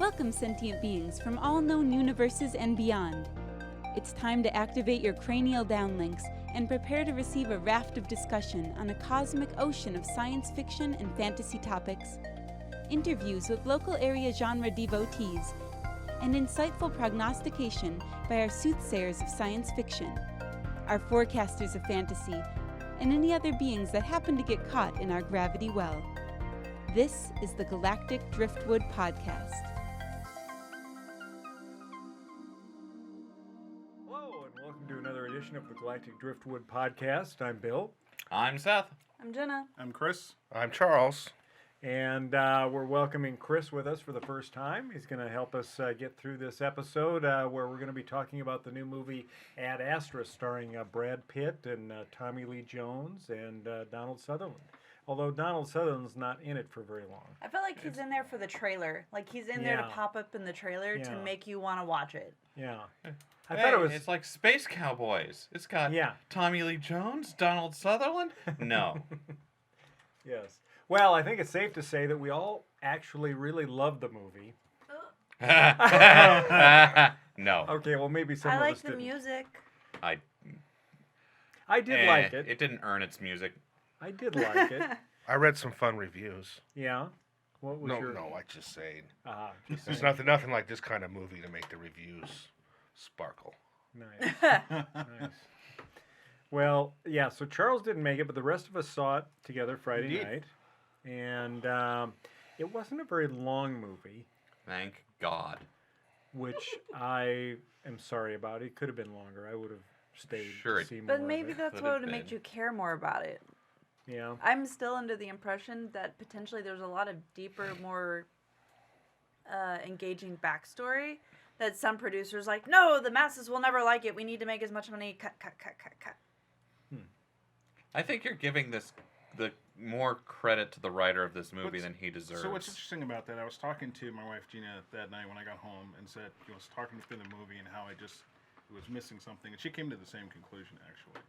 Welcome, sentient beings from all known universes and beyond. It's time to activate your cranial downlinks and prepare to receive a raft of discussion on a cosmic ocean of science fiction and fantasy topics, interviews with local area genre devotees, and insightful prognostication by our soothsayers of science fiction, our forecasters of fantasy, and any other beings that happen to get caught in our gravity well. This is the Galactic Driftwood Podcast. Hello, and welcome to another edition of the Galactic Driftwood Podcast. I'm Bill. I'm Seth. I'm Jenna. I'm Chris. I'm Charles. And we're welcoming Chris with us for the first time. He's going to help us get through this episode where we're going to be talking about the new movie Ad Astra starring Brad Pitt and Tommy Lee Jones and Donald Sutherland. Although Donald Sutherland's not in it for very long. I feel like he's in there for the trailer. Like he's in there to pop up in the trailer to make you want to watch it. Yeah. I thought it was. It's like Space Cowboys. It's got Tommy Lee Jones, Donald Sutherland. No. Yes. Well, I think it's safe to say that we all actually really love the movie. No. Okay, well maybe some of us I like the didn't. music. I did like it. It didn't earn its music. I did like it. I read some fun reviews. Yeah. What was your? No, I just saying. Just There's saying. nothing like this kind of movie to make the reviews sparkle. Nice. Nice. Well, yeah. So Charles didn't make it, but the rest of us saw it together Friday night, and it wasn't a very long movie. Thank God. Which I am sorry about. It could have been longer. I would have stayed Sure, to see more. But of maybe it. that's Could what have would have made been. you care more about it. Yeah. I'm still under the impression that potentially there's a lot of deeper, more engaging backstory that some producers like, no, the masses will never like it. We need to make as much money. Cut. I think you're giving the more credit to the writer of this movie than he deserves. So what's interesting about that, I was talking to my wife Gina that night when I got home and said, I was talking through the movie and how it was missing something. And she came to the same conclusion, actually.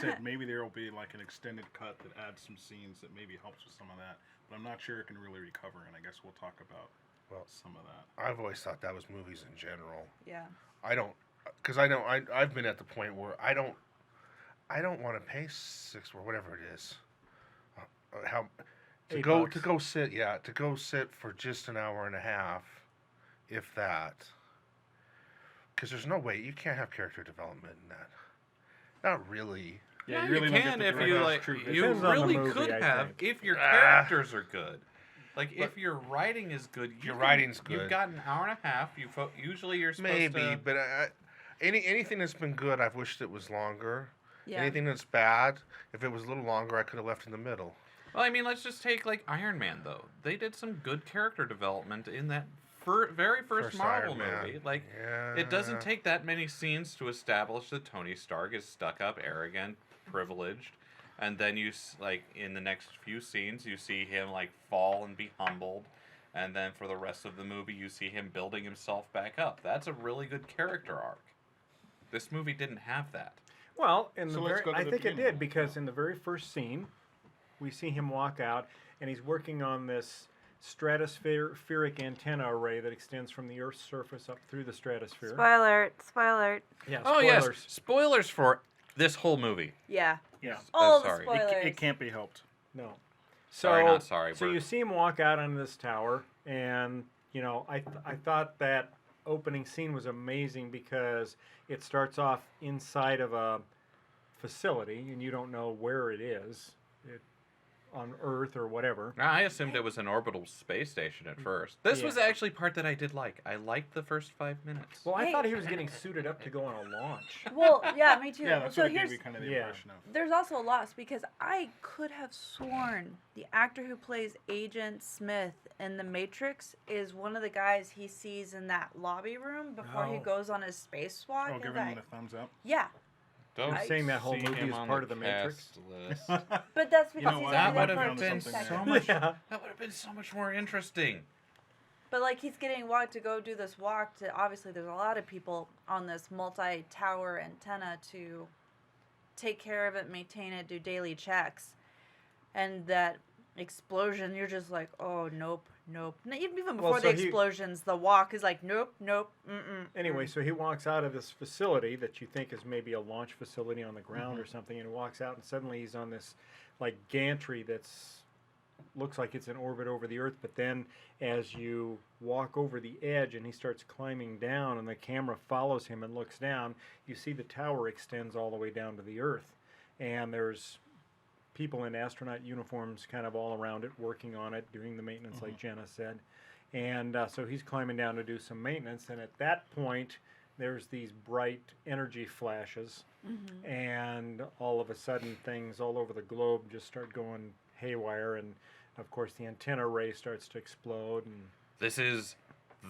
Said maybe there will be like an extended cut that adds some scenes that maybe helps with some of that. But I'm not sure it can really recover, and I guess we'll talk about some of that. I've always thought that was movies in general. Yeah. I don't, because I know I've been at the point where I don't want to pay $6 or whatever it is. To go sit for just an hour and a half, if that. Because there's no way you can't have character development in that. Not really. Yeah, you really you don't can get the if you direct like. truth. You Depends on the really movie, could I have think. if your characters are good. Like if your writing is good, Your writing's You've good. got an hour and a half. Usually you're supposed Maybe, to. but anything that's been good, I've wished it was longer. Yeah. Anything that's bad, if it was a little longer, I could have left in the middle. Well, I mean, let's just take like Iron Man though. They did some good character development in that very first Marvel Iron Man. movie. Like, Yeah. it doesn't take that many scenes to establish that Tony Stark is stuck up, arrogant, privileged, and then like in the next few scenes you see him like fall and be humbled, and then for the rest of the movie you see him building himself back up. That's a really good character arc. This movie didn't have that. Well, So let's go to I the think it beginning. did because in the very first scene, we see him walk out, and he's working on this stratospheric antenna array that extends from the Earth's surface up through the stratosphere. Spoiler. Yeah, Oh spoilers. yes, spoilers for this whole movie. Yeah. Yeah. All sorry. the spoilers. It can't be helped. No. Sorry, not sorry, So we're- you see him walk out on this tower, and I thought that opening scene was amazing because it starts off inside of a facility, and you don't know where it is. On Earth or whatever. I assumed it was an orbital space station at first. This was actually part that I did like. I liked the first 5 minutes. Well, I Hey. thought he was getting suited up to go on a launch. Well, yeah, me too. Yeah, that's so what it gave here's me kind of the Yeah. impression of. there's also a loss because I could have sworn the actor who plays Agent Smith in The Matrix is one of the guys he sees in that lobby room before he Oh. goes on his spacewalk. Oh, and give like, him the thumbs up. yeah, Don't You're saying that whole see movie him is on part of the Matrix? cast list. but that's because know he's what? That only would there for have a been second. so much. Yeah. That would have been so much more interesting. But like he's getting walked to go do this walk to obviously there's a lot of people on this multi-tower antenna to take care of it, maintain it, do daily checks. And that explosion, you're just like, oh nope, nope. Even Well, before so the he- explosions, the walk is like, nope, nope, mm-mm. Anyway, so he walks out of this facility that you think is maybe a launch facility on the ground or something, and he walks out, and suddenly he's on this like gantry that's looks like it's in orbit over the Earth. But then, as you walk over the edge, and he starts climbing down, and the camera follows him and looks down, you see the tower extends all the way down to the Earth, and there's people in astronaut uniforms kind of all around it, working on it, doing the maintenance, like Jenna said. And so he's climbing down to do some maintenance, and at that point, there's these bright energy flashes, and all of a sudden, things all over the globe just start going haywire, and of course, the antenna array starts to explode, and This is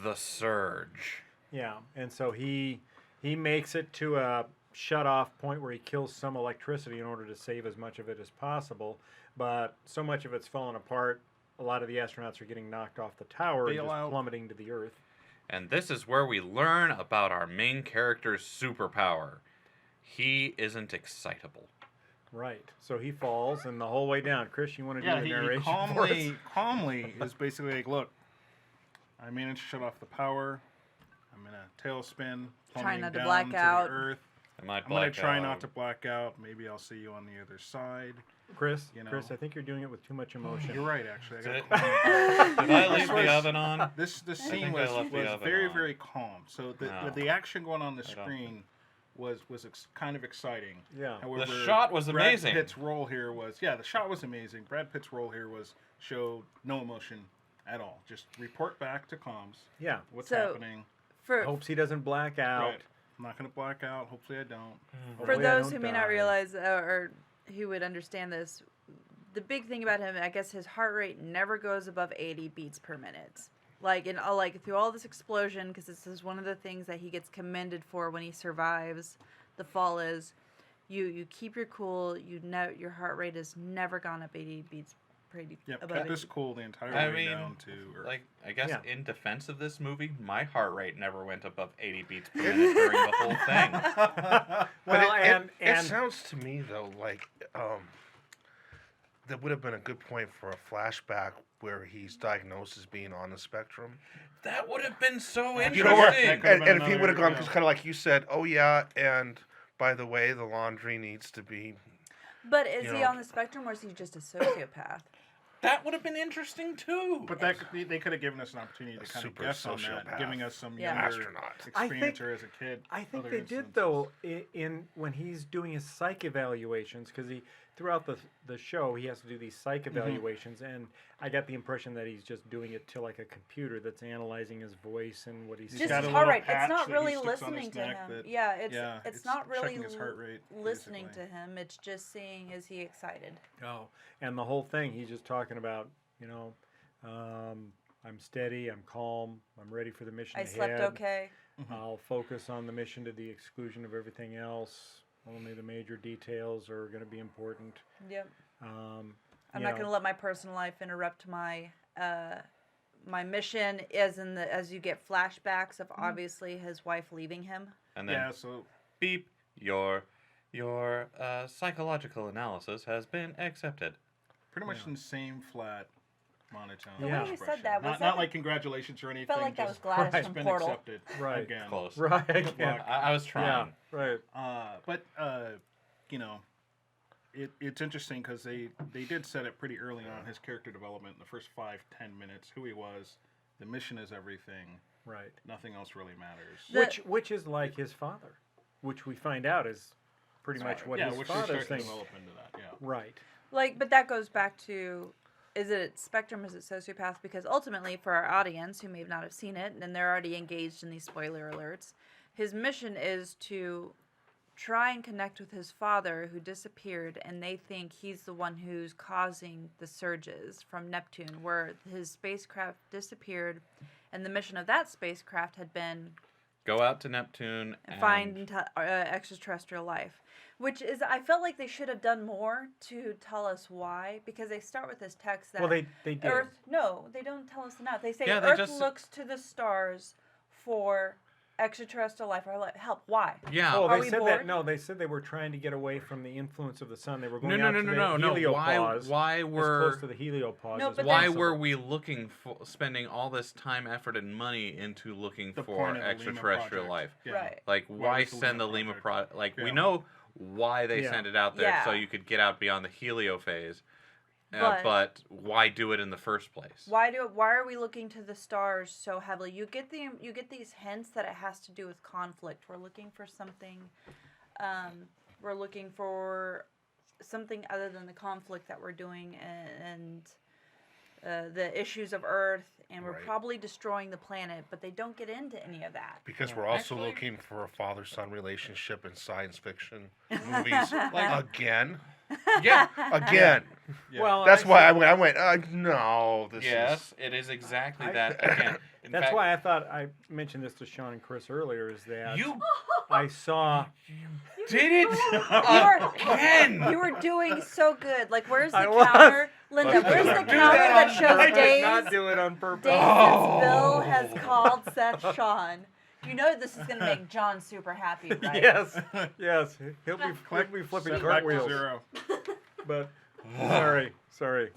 the surge. yeah, and so he makes it to a shut-off point where he kills some electricity in order to save as much of it as possible, but so much of it's fallen apart. A lot of the astronauts are getting knocked off the tower and Bail just out. plummeting to the Earth. And this is where we learn about our main character's superpower. He isn't excitable. Right. So he falls, and the whole way down. Chris, you want to do the He narration for us? calmly is basically like, look, I managed to shut off the power. I'm in a tailspin, plummeting not to down black to out. the Earth. I might I'm gonna black try out. not to black out. Maybe I'll see you on the other side. Chris, You know. Chris, I think you're doing it with too much emotion. You're right, actually. I Did, gotta calm down. did I leave This the was- oven on? This think scene I was left the oven very on. very calm. So No. the action going on the I don't. screen was kind of exciting. Yeah. However, shot was amazing. Brad Pitt's role here was the shot was amazing. Brad Pitt's role here was showed no emotion at all. Just report back to comms Yeah. what's So- happening. For Hopes he doesn't black out. Right. I'm not gonna black out. Hopefully I don't. for Hopefully I those don't who may die. not realize or who would understand this, the big thing about him, I guess, his heart rate never goes above 80 beats per minute. Like through all this explosion, because this is one of the things that he gets commended for when he survives the fall is you keep your cool. Your heart rate has never gone up 80 beats per Yep, above kept 80. us cool the entire I way mean, down to Earth. Like, I guess Yeah. in defense of this movie, my heart rate never went above 80 beats per minute during the whole thing. But Well, it and sounds to me though like that would have been a good point for a flashback where he's diagnosed as being on the spectrum. That would have been so You You know what? interesting. That could've been And if he another, would have gone, yeah. because kind of like you said, oh yeah, and by the way, the laundry needs to be. But is You he know. on the spectrum or is he just a sociopath? That would have been interesting too. But they could have given us an opportunity to kind of super guess on sociopath. that, giving us some Yeah. younger Astronaut. experience or as a kid. I think other they did instances. though in when he's doing his psych evaluations, because he throughout the show he has to do these psych evaluations, and I got the impression that he's just doing it to like a computer that's analyzing his voice and what he's He's Just got his a heart little rate. It's patch not that he really sticks on his listening to neck him. that- Yeah, yeah, it's it's not really checking his heart rate, listening basically. to him. It's just seeing is he excited. Oh, and the whole thing, he's just talking about, I'm steady, I'm calm, I'm ready for the mission I ahead. slept okay. I'll focus on the mission to the exclusion of everything else. Only the major details are going to be important. Yep. Um, I'm you not know, going to let my personal life interrupt my my mission. As you get flashbacks of obviously his wife leaving him. And then Yeah, so beep, your psychological analysis has been accepted. pretty much in the same flat monotone. The way you said expression. that, was not, that not the- like congratulations or anything. Felt like that was just Gladys Right. from been Portal. accepted Right. again. Close. right, Good yeah, luck. I was trying. right. But it's interesting because they did set it pretty early on, his character development in the first 5-10 minutes, who he was. The mission is everything. Right. Nothing else really matters. Which is like his father, which we find out is pretty much what yeah, his which they father's start to thing. develop into that. Yeah. Right. But that goes back to, is it spectrum, is it sociopath? Because ultimately, for our audience who may not have seen it, and they're already engaged in these spoiler alerts, his mission is to try and connect with his father who disappeared, and they think he's the one who's causing the surges from Neptune, where his spacecraft disappeared, and the mission of that spacecraft had been Go out to Neptune and find extraterrestrial life, which is, I felt like they should have done more to tell us why, because they start with this text that Well, they did. Earth, no, they don't tell us enough. They say Yeah, they Earth just- looks to the stars for extraterrestrial life, or help. Why? Yeah. Oh, Are they we said bored? that. No, they said they were trying to get away from the influence of the sun. They were No, going no, out no, to no, the no, no. heliopause. Why as were close to the heliopause No, as but why possible. were we looking for spending all this time, effort, and money into looking The for point of the Lima extraterrestrial project. life? Yeah. Right. Like, why was the send the Lima Lima project? Like, we Yeah. know why they Yeah. sent it out there, so Yeah. you could get out beyond the helio phase. But- But why do it in the first place? Why are we looking to the stars so heavily? You get these hints that it has to do with conflict. We're looking for something. We're looking for something other than the conflict that we're doing and the issues of Earth, and we're Right. probably destroying the planet. But they don't get into any of that. Because we're also Actually- looking for a father-son relationship in science fiction movies again. Yeah. Again. Yeah. Well, That's I why said- I went. No, this Yes, it is exactly I- that. Again, in That's fact, why I thought I mentioned this to Sean and Chris earlier. Is that you I saw did it were- again. You were doing so good. Like, where's the I was. counter, Linda? Let's Where's do the that. counter that shows I did days? not do it on purpose. Days Oh. since Bill has called Seth Sean. You know this is going to make John super happy, right? Yes, yes. He'll be flipping Set back to cartwheels. 0. But sorry.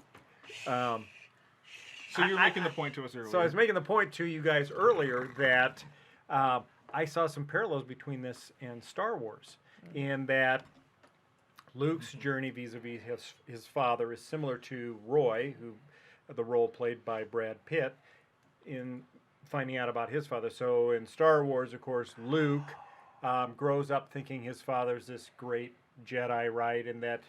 So you were making the point to us earlier. So I was making the point to you guys earlier that I saw some parallels between this and Star Wars, in that Luke's journey vis-a-vis his father is similar to Roy, who the role played by Brad Pitt, in finding out about his father. So in Star Wars, of course, Luke grows up thinking his father's this great Jedi, right, and that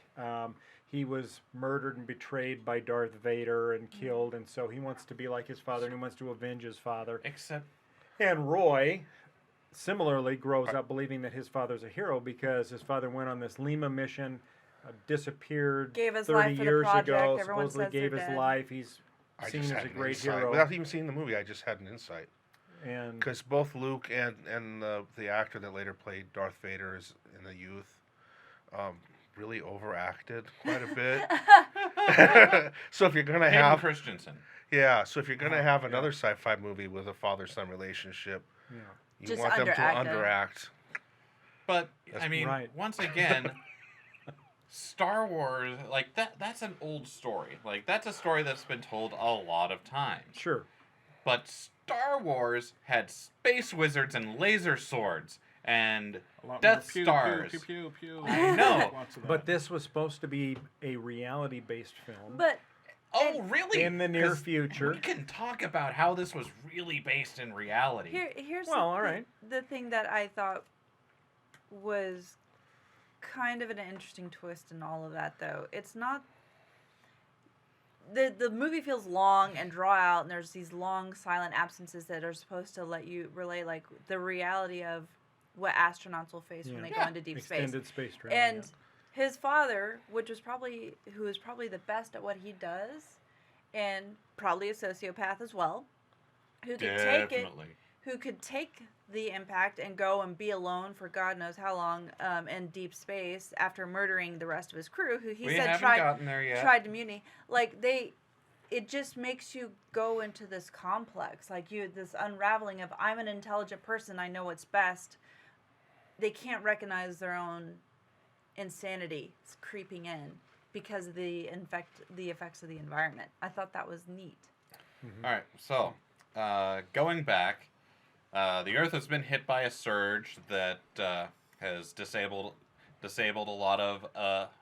he was murdered and betrayed by Darth Vader and killed, and so he wants to be like his father, and he wants to avenge his father. Except And Roy, similarly, grows up believing that his father's a hero because his father went on this Lima mission, disappeared Gave his 30 life for the years project. ago, Everyone supposedly says gave they're his dead. life. He's I seen just as had a an great insight. hero. Without even seeing the movie, I just had an insight. And Because both Luke and the actor that later played Darth Vader is in the youth really overacted quite a bit. So if you're gonna Hayden have Christensen. so if you're gonna have another sci-fi movie with a father-son relationship, yeah. you Just want them to underact it. underact. But That's I mean, right. once again, Star Wars, like that's an old story. Like that's a story that's been told a lot of times. Sure. But Star Wars had space wizards and laser swords and A lot Death more pew, Stars. Pew, pew, pew, pew. I know. Lots of that. But this was supposed to be a reality-based film. But Oh, really? in the near 'Cause future. We can talk about how this was really based in reality. here's Well, all right. the thing that I thought was kind of an interesting twist in all of that, though. It's not. The movie feels long and draw out, and there's these long silent absences that are supposed to let you relay like the reality of what astronauts will face when Yeah. they go into deep space. Extended space travel. And his father, who is probably the best at what he does, and probably a sociopath as well, who could take the impact and go and be alone for God knows how long in deep space after murdering the rest of his crew, who he we said haven't tried gotten there yet. to mutiny. Like it just makes you go into this complex, like this unraveling of I'm an intelligent person, I know what's best. They can't recognize their own insanity creeping in because of the effects of the environment. I thought that was neat. All right, so going back, the Earth has been hit by a surge that has disabled a lot of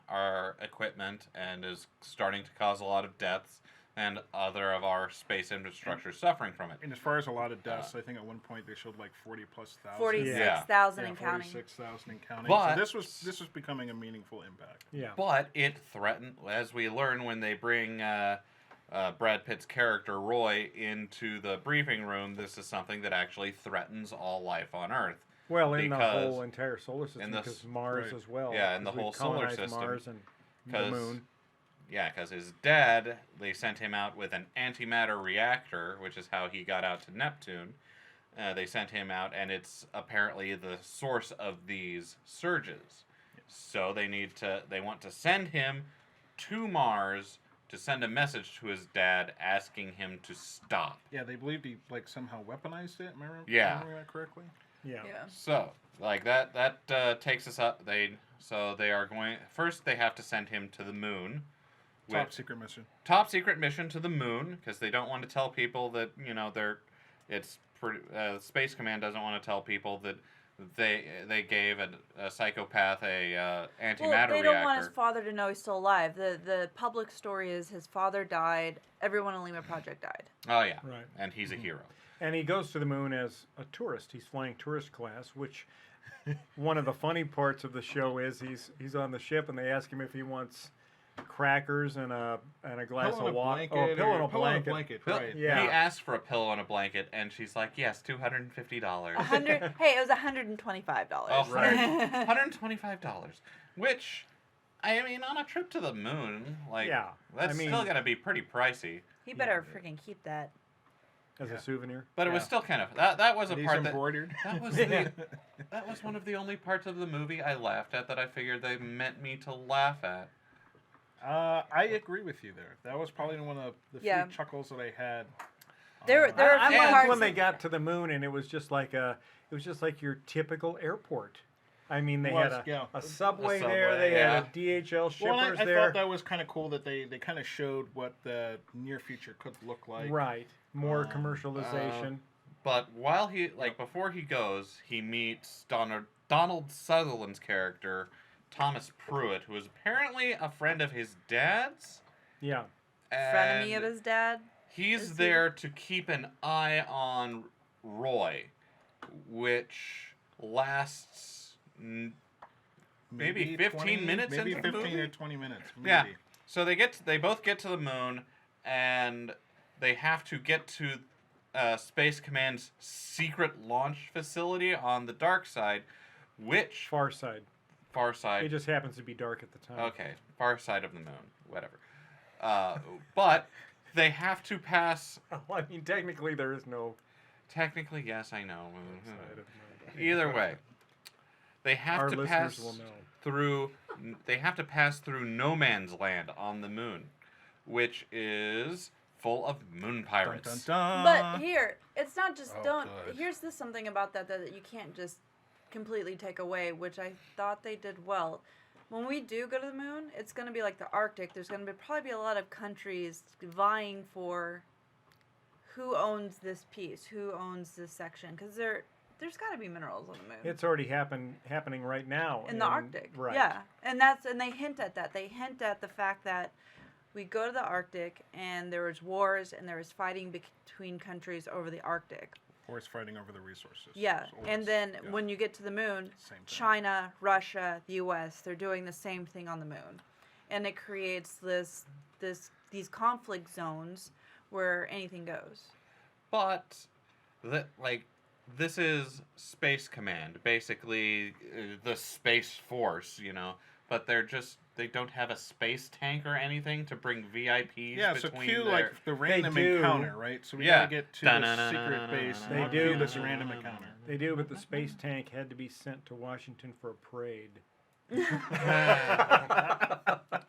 our equipment and is starting to cause a lot of deaths and other of our space infrastructure suffering from it. And as far as a lot of deaths, I think at one point they showed like 40,000+. 46,000 and counting. 46,000 and counting. But- so this was becoming a meaningful impact. yeah. But it threatened, as we learn when they bring Brad Pitt's character Roy into the briefing room, this is something that actually threatens all life on Earth. Well, in the because whole entire solar system, in the because Mars right. as well. Yeah, in the because whole we've solar colonized system, Mars and the 'cause- moon. Yeah, because his dad, they sent him out with an antimatter reactor, which is how he got out to Neptune. They sent him out, and it's apparently the source of these surges. So they want to send him to Mars to send a message to his dad asking him to stop. Yeah, they believed he like somehow weaponized it. Am I Yeah. remembering that correctly? Yeah. Yeah. So, like that takes us up. They are going first. They have to send him to the moon. Top secret mission. Top secret mission to the moon because they don't want to tell people that Space Command doesn't want to tell people that they gave a psychopath a antimatter Well, they don't want his reactor. father to know he's still alive. The public story is his father died. Everyone in Lima Project died. Oh yeah, Right. and he's a hero. And he goes to the moon as a tourist. He's flying tourist class, which one of the funny parts of the show is he's on the ship and they ask him if he wants crackers and a glass of water. Oh, a pillow and a blanket. Right. Yeah. He asked for a pillow and a blanket, and she's like, "Yes, $250." Hey, it was $125. Oh, Right. $125. Which, I mean, on a trip to the moon, like, Yeah, that's I mean- still gonna be pretty pricey. He better freaking keep that. As a souvenir. But it was Yeah. still kind of that was a These part embroidered. that was that was one of the only parts of the movie I laughed at that I figured they meant me to laugh at. I agree with you there. That was probably one of the Yeah. few chuckles that I had. There are I a few liked parts when they got to the moon and it was just like your typical airport. I mean, they had a subway there. They had a DHL shippers Well, I there. thought that was kind of cool that they kind of showed what the near future could look like. Right. More commercialization. But while before he goes, he meets Donald Sutherland's character, Thomas Pruitt, who is apparently a friend of his dad's. Yeah. frenemy And of his dad. he's is he? there to keep an eye on Roy, which lasts maybe 15 minutes maybe into the 15 movie? or 20 minutes. Maybe. Yeah. So they both get to the moon, and they have to get to Space Command's secret launch facility on the dark side, which Far side. far side. It just happens to be dark at the time. Okay, far side of the moon, whatever. But they have to pass. Well, I mean, technically there is no Technically, yes, I know. side of the moon. Either way, they have Our to listeners pass will know. through. They have to pass through no man's land on the moon, which is full of moon pirates. Dun, dun, But dun. here, it's not just Oh, good. Here's something about that you can't just completely take away, which I thought they did well. When we do go to the moon, it's going to be like the Arctic. There's going to probably be a lot of countries vying for who owns this piece, who owns this section, because there's got to be minerals on the moon. It's already happening right now. In the Arctic. Right. Yeah. And they hint at that. They hint at the fact that we go to the Arctic and there was wars and there was fighting between countries over the Arctic. Horse fighting over the resources. Yeah. So And it's- then yeah. when you get to the moon, Same thing. China, Russia, the US, they're doing the same thing on the moon. And it creates these conflict zones where anything goes. But this is Space Command, basically the Space Force, But they don't have a space tank or anything to bring VIPs Yeah, so between cue their... like the random do. encounter, right? So we Yeah. gotta get to the secret base. They and do. cue this random encounter. They do, but the space tank had to be sent to Washington for a parade.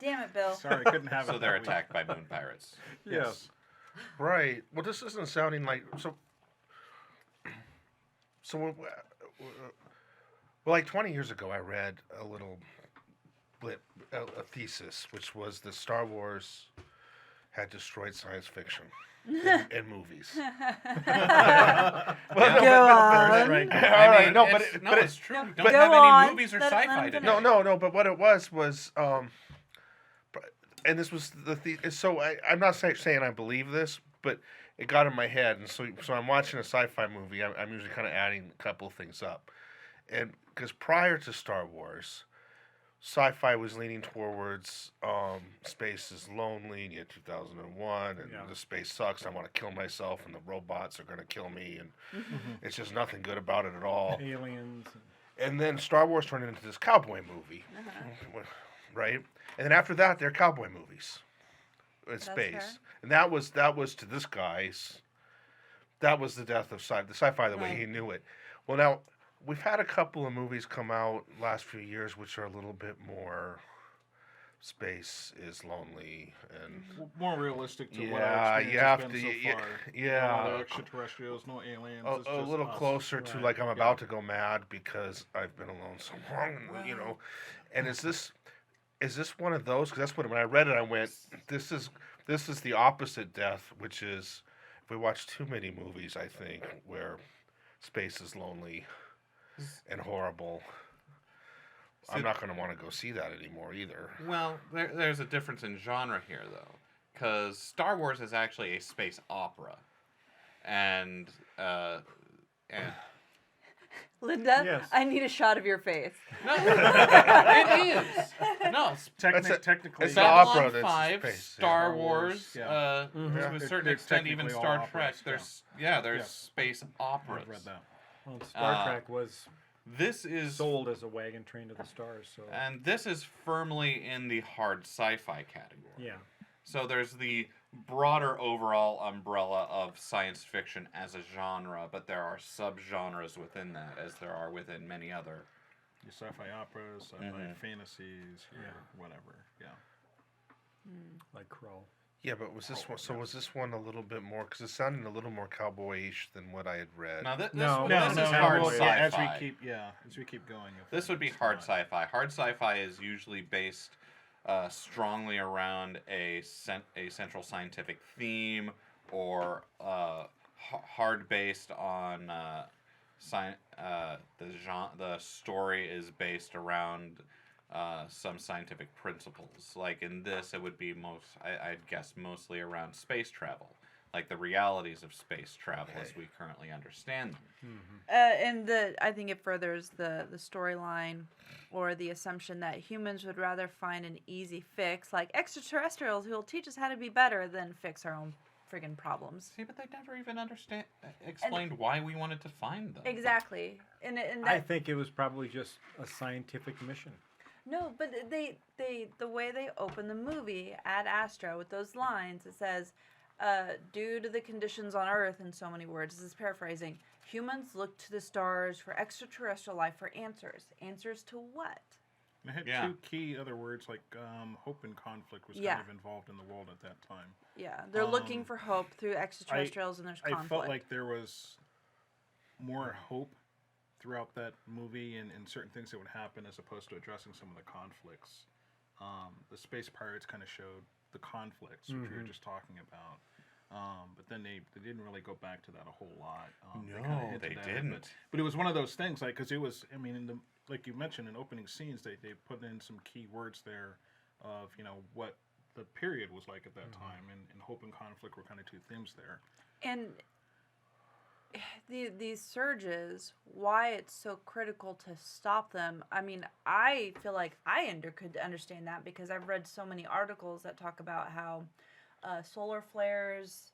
Damn it, Bill. Sorry, couldn't have it. So they're that week. attacked by moon pirates. Yes. Right. Well, this isn't sounding like so. So, well, like 20 years ago, I read a little blip, a thesis, which was that Star Wars had destroyed science fiction in movies. Go Right, on. right. All right, no, it's true. No, We go don't have any on. movies or Let him sci-fi finish. today. No, but what it was, and this was so I'm not saying I believe this, but it got in my head, and so I'm watching a sci-fi movie. I'm usually kind of adding a couple of things up, and because prior to Star Wars, sci-fi was leaning towards space is lonely, and you had 2001, and Yeah. the space sucks. I want to kill myself, and the robots are going to kill me, and it's just nothing good about it at all. Aliens. And then Star Wars turned into this cowboy movie, right? And then after that, they're cowboy movies in space, fair. and that was to this guy's. That was the death of the sci-fi the way Right. he knew it. Well, now we've had a couple of movies come out last few years which are a little bit more space is lonely and More realistic to what Yeah, our you experience have has been to- so yeah, far. yeah. No other extraterrestrials, no aliens. It's a just little us. closer to Right. like I'm about to go mad because I've been alone so long, you know. And is this one of those? Because that's when I read it, I went, this is the opposite death, which is if we watch too many movies, I think, where space is lonely and horrible. I'm So- not going to want to go see that anymore either. Well, there's a difference in genre here, though, because Star Wars is actually a space opera, and Linda, Yes. I need a shot of your face. no, it is no. Technically, it's the Babylon opera that's 5, space, yeah. Star Wars, Yeah. to Mhm. a They're- certain they're extent, even technically Star all Trek. operas, There's Yeah. space operas. I've read that. Well, Star Uh, Trek was This is sold as a wagon train to the stars. So and this is firmly in the hard sci-fi category. yeah. So there's the broader overall umbrella of science fiction as a genre, but there are subgenres within that, as there are within many other. Your sci-fi operas, sci-fi Mhm. fantasies, Yeah. whatever. Yeah. Like Crow. Yeah, but was this one? So was this one a little bit more? Because it sounded a little more cowboyish than what I had read. Now, this No, is no, hard no, sci-fi. As we keep going. This would be it's hard not. sci-fi. Hard sci-fi is usually based strongly around a central scientific theme, or hard based on the story is based around some scientific principles. Like in this, it would be I'd guess mostly around space travel, like the realities of space travel as we currently understand them. I think it furthers the storyline, or the assumption that humans would rather find an easy fix, like extraterrestrials who will teach us how to be better, than fix our own friggin' problems. See, but they never even explained why we wanted to find them. Exactly, and I that, think it was probably just a scientific mission. no, but the way they open the movie, Ad Astra, with those lines, it says, due to the conditions on Earth, in so many words, this is paraphrasing, humans look to the stars for extraterrestrial life for answers. Answers to what? And it had Yeah. two key other words, like hope and conflict was Yeah. kind of involved in the world at that time. Yeah, they're looking for hope through extraterrestrials, and there's I conflict. felt like there was more hope throughout that movie, and certain things that would happen, as opposed to addressing some of the conflicts. The Space Pirates kind of showed the conflicts, which we were just talking about. But then they didn't really go back to that a whole lot. Kinda No, hinted they at it, didn't. But it was one of those things, like, because it was, I mean, like you mentioned, in opening scenes, they put in some key words there of, what the period was like at that time, and hope and conflict were kind of two themes there. And these surges, why it's so critical to stop them. I mean, I feel like I could understand that, because I've read so many articles that talk about how solar flares,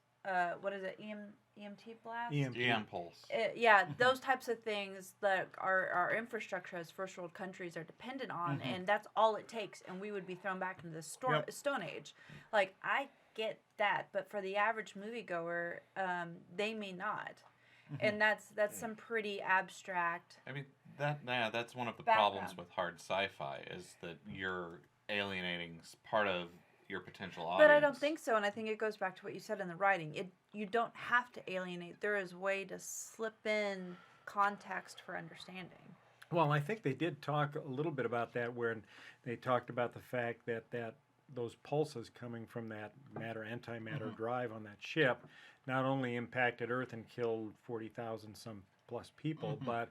what is it, EMT blast? EM pulse. Yeah, those types of things that our infrastructure as first world countries are dependent on, and that's all it takes, and we would be thrown back into the Stone Age. Like, I get that, but for the average moviegoer, they may not. And that's some pretty abstract. I mean, that's one of the Background. problems with hard sci-fi, is that you're alienating part of your potential audience. But I don't think so, and I think it goes back to what you said in the writing. You don't have to alienate. There is a way to slip in context for understanding. Well, I think they did talk a little bit about that, where they talked about the fact that those pulses coming from that antimatter drive on that ship not only impacted Earth and killed 40,000 some plus people, but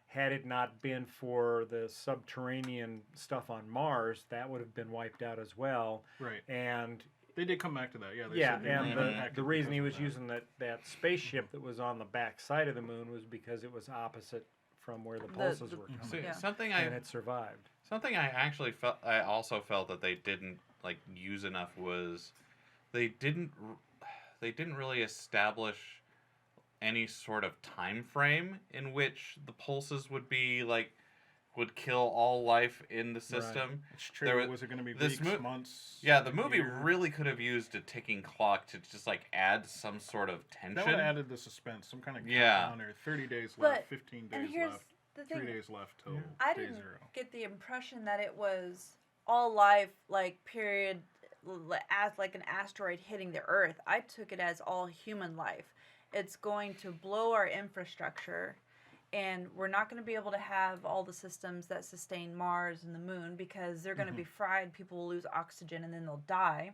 had it not been for the subterranean stuff on Mars, that would have been wiped out as well. Right. And They did come back to that, yeah. They yeah, said they and were impacted the reason he because was of that. using that spaceship that was on the back side of the moon was because it was opposite from where the pulses were coming, See, Yeah. something and it survived. Something I actually felt, I also felt that they didn't use enough, was they didn't really establish any sort of time frame in which the pulses would kill all life in the system. It's true. There Was it going to be this weeks, mo- months? Yeah, the movie year? really could have used a ticking clock to just add some sort of tension. That would have added the suspense, some kind of Yeah. countdown, or 30 days But- left, 15 And days here's left, the 3 thing. days left till I day didn't 0. get the impression that it was all life, like, period, as like an asteroid hitting the Earth. I took it as all human life. It's going to blow our infrastructure, and we're not going to be able to have all the systems that sustain Mars and the Moon because they're going to be fried. People will lose oxygen, and then they'll die.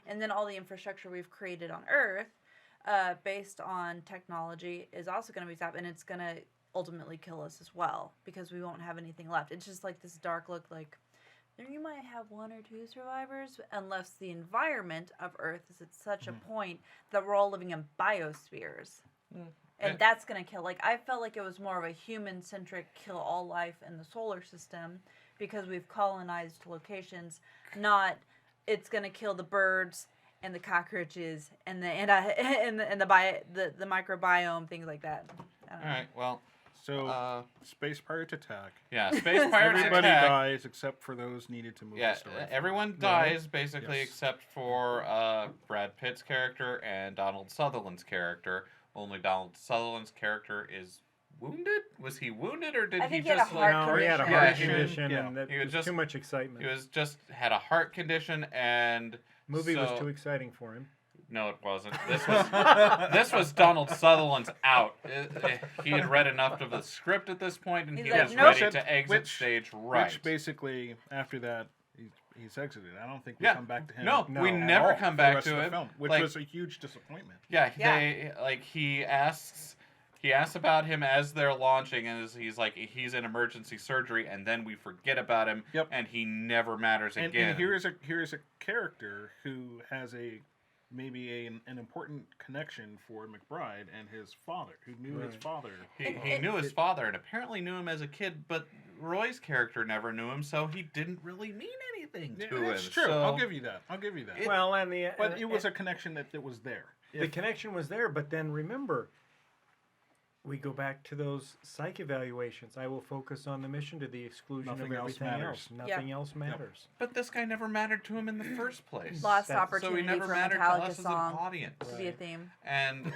And then all the infrastructure we've created on Earth, based on technology, is also going to be stopped, and it's going to ultimately kill us as well because we won't have anything left. It's just like this dark look, like there you might have one or two survivors, unless the environment of Earth is at such a point that we're all living in biospheres. And that's going to kill. Like, I felt like it was more of a human-centric kill all life in the solar system because we've colonized locations, not it's going to kill the birds and the cockroaches and the microbiome, things like that. I don't know. All right. Well. So, space pirates attack. Yeah, space pirates Everybody attack. dies except for those needed to move Yeah, the story. everyone dies basically Yes. except for Brad Pitt's character and Donald Sutherland's character. Only Donald Sutherland's character is wounded. Was he wounded or did I he think he had a just heart No, he had a condition. heart Yeah, condition, yeah. and that He was was just- too much excitement. He was just had a heart condition and Movie was so- too exciting for him. No, it wasn't. This was Donald Sutherland's out. He had read enough of the script at this point, and He's he like, was "Nope." ready to exit stage right. Which basically, after that, he's exited. I don't think we Yeah. come back to him. No, No, we at never all come for the back rest of to the it. film, which Like, was a huge disappointment. yeah, Yeah. they like he asks about him as they're launching, and he's like he's in emergency surgery, and then we forget about him, Yep. and he never matters again. And here is a character who has maybe an important connection for McBride and his father, who knew his Right. father. He knew his father, and apparently knew him as a kid, but Roy's character never knew him, so he didn't really mean anything Yeah, to him. that's true. So, I'll give you that. Well, and But it was a connection that was there. the connection was there, but then remember, we go back to those psych evaluations. I will focus on the mission to the exclusion Nothing of else everything matters. else. Nothing else matters. but this guy never mattered to him in the first place. Lost That's- So he opportunity never for a mattered to Metallica us as an song audience. to be a theme. And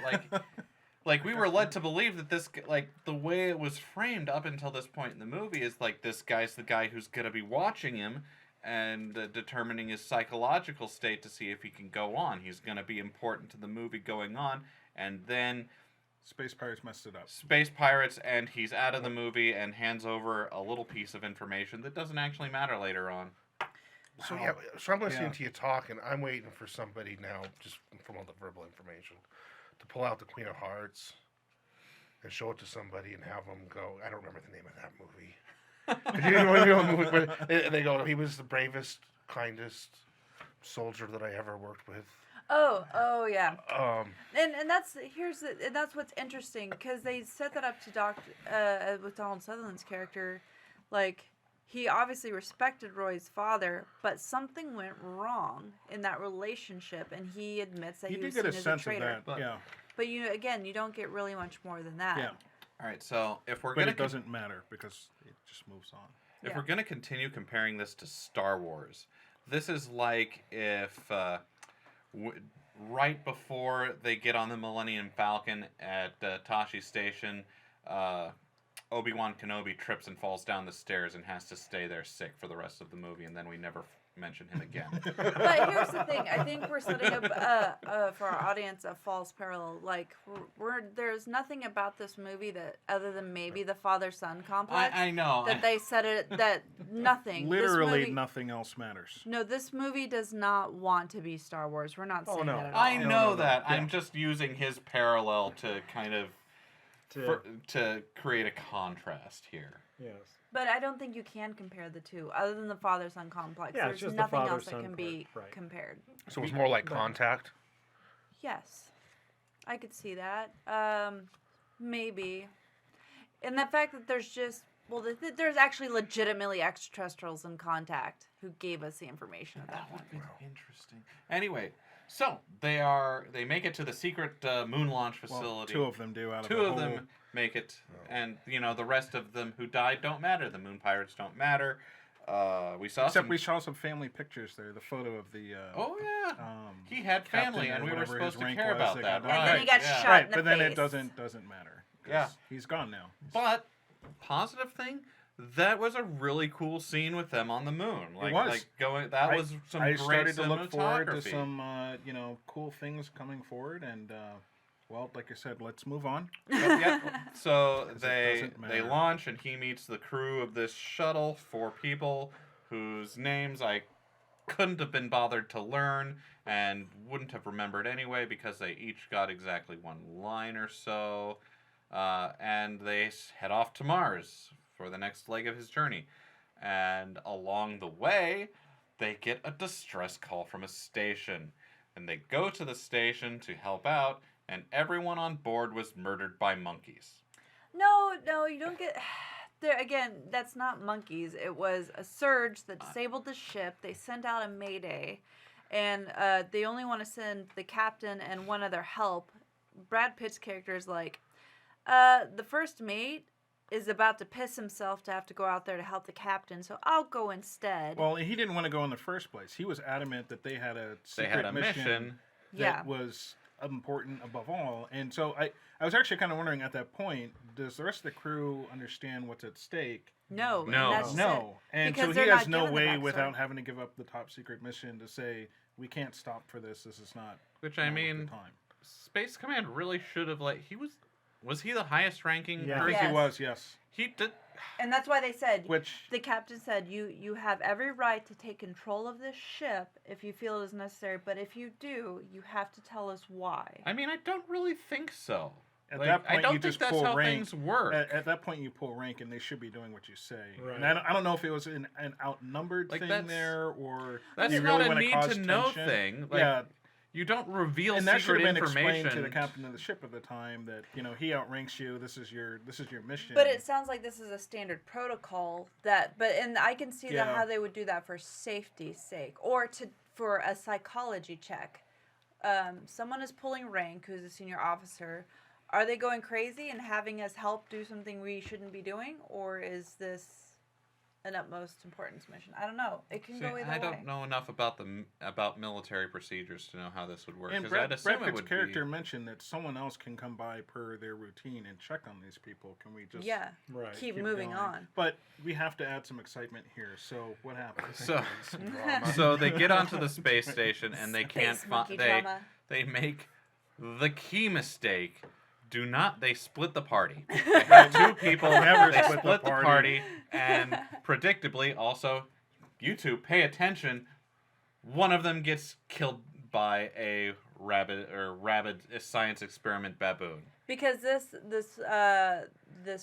like we were led to believe that this, like, the way it was framed up until this point in the movie is like this guy's the guy who's gonna be watching him and determining his psychological state to see if he can go on. He's gonna be important to the movie going on, and then Space Pirates messed it up. space pirates, and he's out of the movie and hands over a little piece of information that doesn't actually matter later on. So yeah, so I'm listening Yeah. to you talk, and I'm waiting for somebody now, just from all the verbal information, to pull out the Queen of Hearts and show it to somebody and have them go. I don't remember the name of that movie. You know the movie where they go, he was the bravest, kindest soldier that I ever worked with. Oh yeah. And And that's what's interesting because they set that up to with Donald Sutherland's character, like he obviously respected Roy's father, but something went wrong in that relationship, and he admits that You he did was get seen a as a sense of traitor. that, But- yeah. But you don't get really much more than that. Yeah. All right, so if we're But gonna it doesn't matter because it just moves on. If Yeah. we're going to continue comparing this to Star Wars, this is like if right before they get on the Millennium Falcon at Tashi Station, Obi-Wan Kenobi trips and falls down the stairs and has to stay there sick for the rest of the movie, and then we never mention him again. But here's the thing: I think we're setting up for our audience a false parallel. Like, there's nothing about this movie that, other than maybe the father-son complex, I know. that they said it that nothing. Literally this movie, nothing else matters. No, this movie does not want to be Star Wars. We're not saying no. that at all. I No, know no. that. Yeah. I'm just using his parallel to kind of to create a contrast here. Yes. But I don't think you can compare the two, other than the father-son complex. Yeah, it's There's just the nothing else that father-son can be part, right. compared. so it's more like Contact. Yes, I could see that. Maybe. And the fact that there's just there's actually legitimately extraterrestrials in Contact who gave us the information of that one. Interesting. Anyway, so they make it to the secret moon launch facility. Well, two of them do out of Two the of whole... them make it, and the rest of them who died don't matter. The moon pirates don't matter. We saw Except some. we saw some family pictures there. The photo of the... Oh yeah, he had captain family, or and we were whatever his supposed to rank care was about that that. got Right? And then he got yeah. shot. Right, in the but then face. it doesn't matter. 'Cause Yeah. he's gone now. But positive thing, That was a really cool scene with them on the moon. was. Like going. That was some I great started to look forward to cinematography. some, cool things coming forward, and well, like I said, let's move on. Yep. So 'Cause it they doesn't they matter. launch, and he meets the crew of this shuttle. 4 people whose names I couldn't have been bothered to learn and wouldn't have remembered anyway because they each got exactly 1 line or so. And they head off to Mars for the next leg of his journey. And along the way, they get a distress call from a station. And they go to the station to help out, and everyone on board was murdered by monkeys. No, you don't get. There again, that's not monkeys. It was a surge that disabled the ship. They sent out a mayday, and they only want to send the captain and 1 other help. Brad Pitt's character is like, the first mate is about to piss himself to have to go out there to help the captain, so I'll go instead. Well, he didn't want to go in the first place. He was adamant that they had a They secret had a mission. that Yeah. was important above all. And so I was actually kind of wondering at that point, does the rest of the crew understand what's at stake? No. No. And that's No. it. And Because so they're he has not no given the way backstory. without having to give up the top secret mission to say, we can't stop for this. This is not. Which, not I worth the mean, time. Space Command really should have, like, was he the highest ranking Yeah. I person? think Yes. he was, yes. He did. And that's why they said, Which the captain said, you have every right to take control of this ship if you feel it is necessary, but if you do, you have to tell us why. I mean, I don't really think so. at Like, that point I don't you think just that's pull how rank. things work. At that point you pull rank, and they should be doing what you say. Right. And I don't know if it was an outnumbered Like, thing that's- there, or That's you not really a want to need cause to know tension. thing. Like, Yeah, you don't reveal and that should secret have been information explained to the captain of the ship at the time that he outranks you. This is your mission. But it sounds like this is a standard protocol and I can see that Yeah. how they would do that for safety's sake or for a psychology check. Someone is pulling rank who's a senior officer. Are they going crazy and having us help do something we shouldn't be doing, or is this an utmost importance mission? I don't know. It can See, go either I way. don't know enough about about military procedures to know how this would work. And 'Cause Brad I'd assume it Pitt's would character be. mentioned that someone else can come by per their routine and check on these people. Can we just Yeah. Right. Keep keep moving going? on. But we have to add some excitement here. So what happens? So, Drama. so they get onto the space station and they can't Space find. monkey drama. They make the key mistake. They split the party. They have 2 people. Never They split the split the party. party, and predictably, also, you 2 pay attention. One of them gets killed by a rabid science experiment baboon. Because this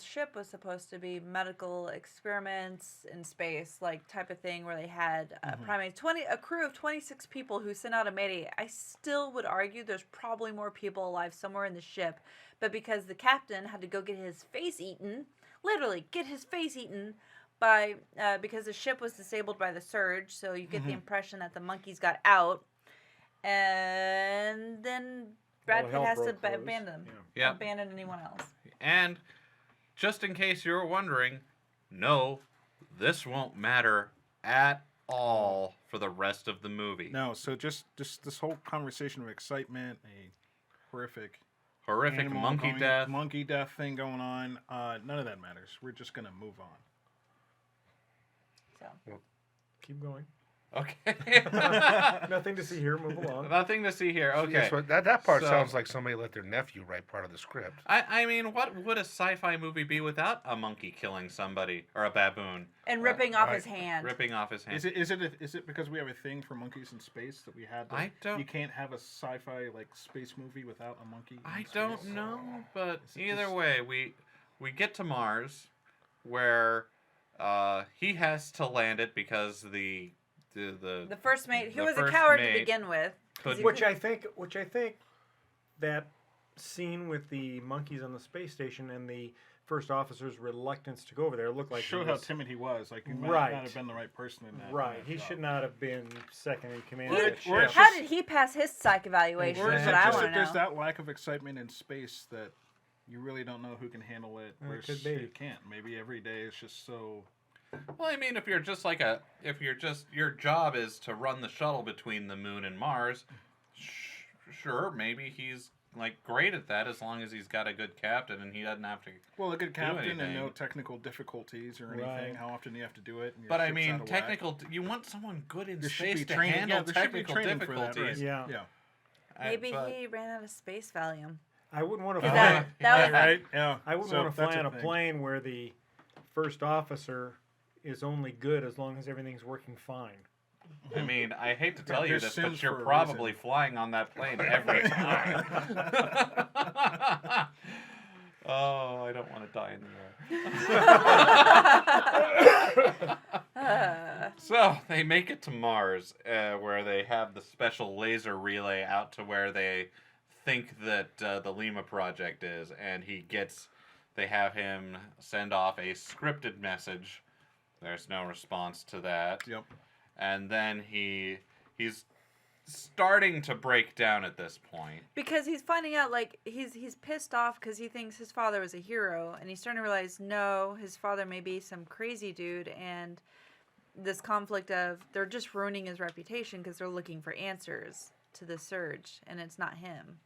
ship was supposed to be medical experiments in space, like type of thing, where they had primates. A crew of 26 people who sent out a mayday. I still would argue there's probably more people alive somewhere in the ship, but because the captain had to go get his face eaten, literally get his face eaten by because the ship was disabled by the surge, so you get the impression that the monkeys got out, and then Brad Well, Pitt hell has to broke loose. abandon them. Yeah. Abandon anyone else. And just in case you were wondering, no, this won't matter at all for the rest of the movie. No. So just this whole conversation of excitement, a horrific Horrific animal monkey death thing going on. None of that matters. We're just gonna move on. So Keep going. Okay. Nothing to see here. Move along. Nothing to see here. Okay. Yes, but that part So- sounds like somebody let their nephew write part of the script. I mean, what would a sci-fi movie be without a monkey killing somebody or a baboon and ripping off right. his hand. ripping off his hand? Is it because we have a thing for monkeys in space that we had? That I don't- You can't have a sci-fi like space movie without a monkey. in I space? don't know, but Is it either just- way, we get to Mars, where he has to land it because the The first mate, who the was a first coward to mate begin with. 'cause could- he Which couldn't- I think that scene with the monkeys on the space station and the first officer's reluctance to go over there looked like Showed he how was, timid he was. Like he might Right. not have been the right person in that. right. in He that should job. not have been second in command He- of that or ship. it's How just- did he pass his psych evaluation? Or Is is what it I just want that to there's know. that lack of excitement in space that you really don't know who can handle it? It Versus could be. who can't. Maybe every day is just so. Well, I mean, if you're just your job is to run the shuttle between the moon and Mars, sure, maybe he's like great at that as long as he's got a good captain and he doesn't have to. Well, a good captain and no anything. technical difficulties or anything. Right. How often do you have to do it? And your But I ship's mean, out of technical. You want someone good in There should space be to training. handle Yeah, there should be technical training for that, right. difficulties. Yeah. whack. Yeah. Maybe but- he ran out of space Valium. I wouldn't want to Is fly. that- that was- Right? Yeah. I wouldn't So want to that's fly on a thing. plane where the first officer is only good as long as everything's working fine. I mean, I hate to tell you There's this, Sims but you're for a probably reason. flying on that plane every time. Oh, I don't want to die in the air. So they make it to Mars, where they have the special laser relay out to where they think that the Lima project is, and they have him send off a scripted message. There's no response to that. Yep. And then he's starting to break down at this point. Because he's finding out, like, he's pissed off because he thinks his father was a hero, and he's starting to realize, no, his father may be some crazy dude, and this conflict of they're just ruining his reputation because they're looking for answers to the surge, and it's not him.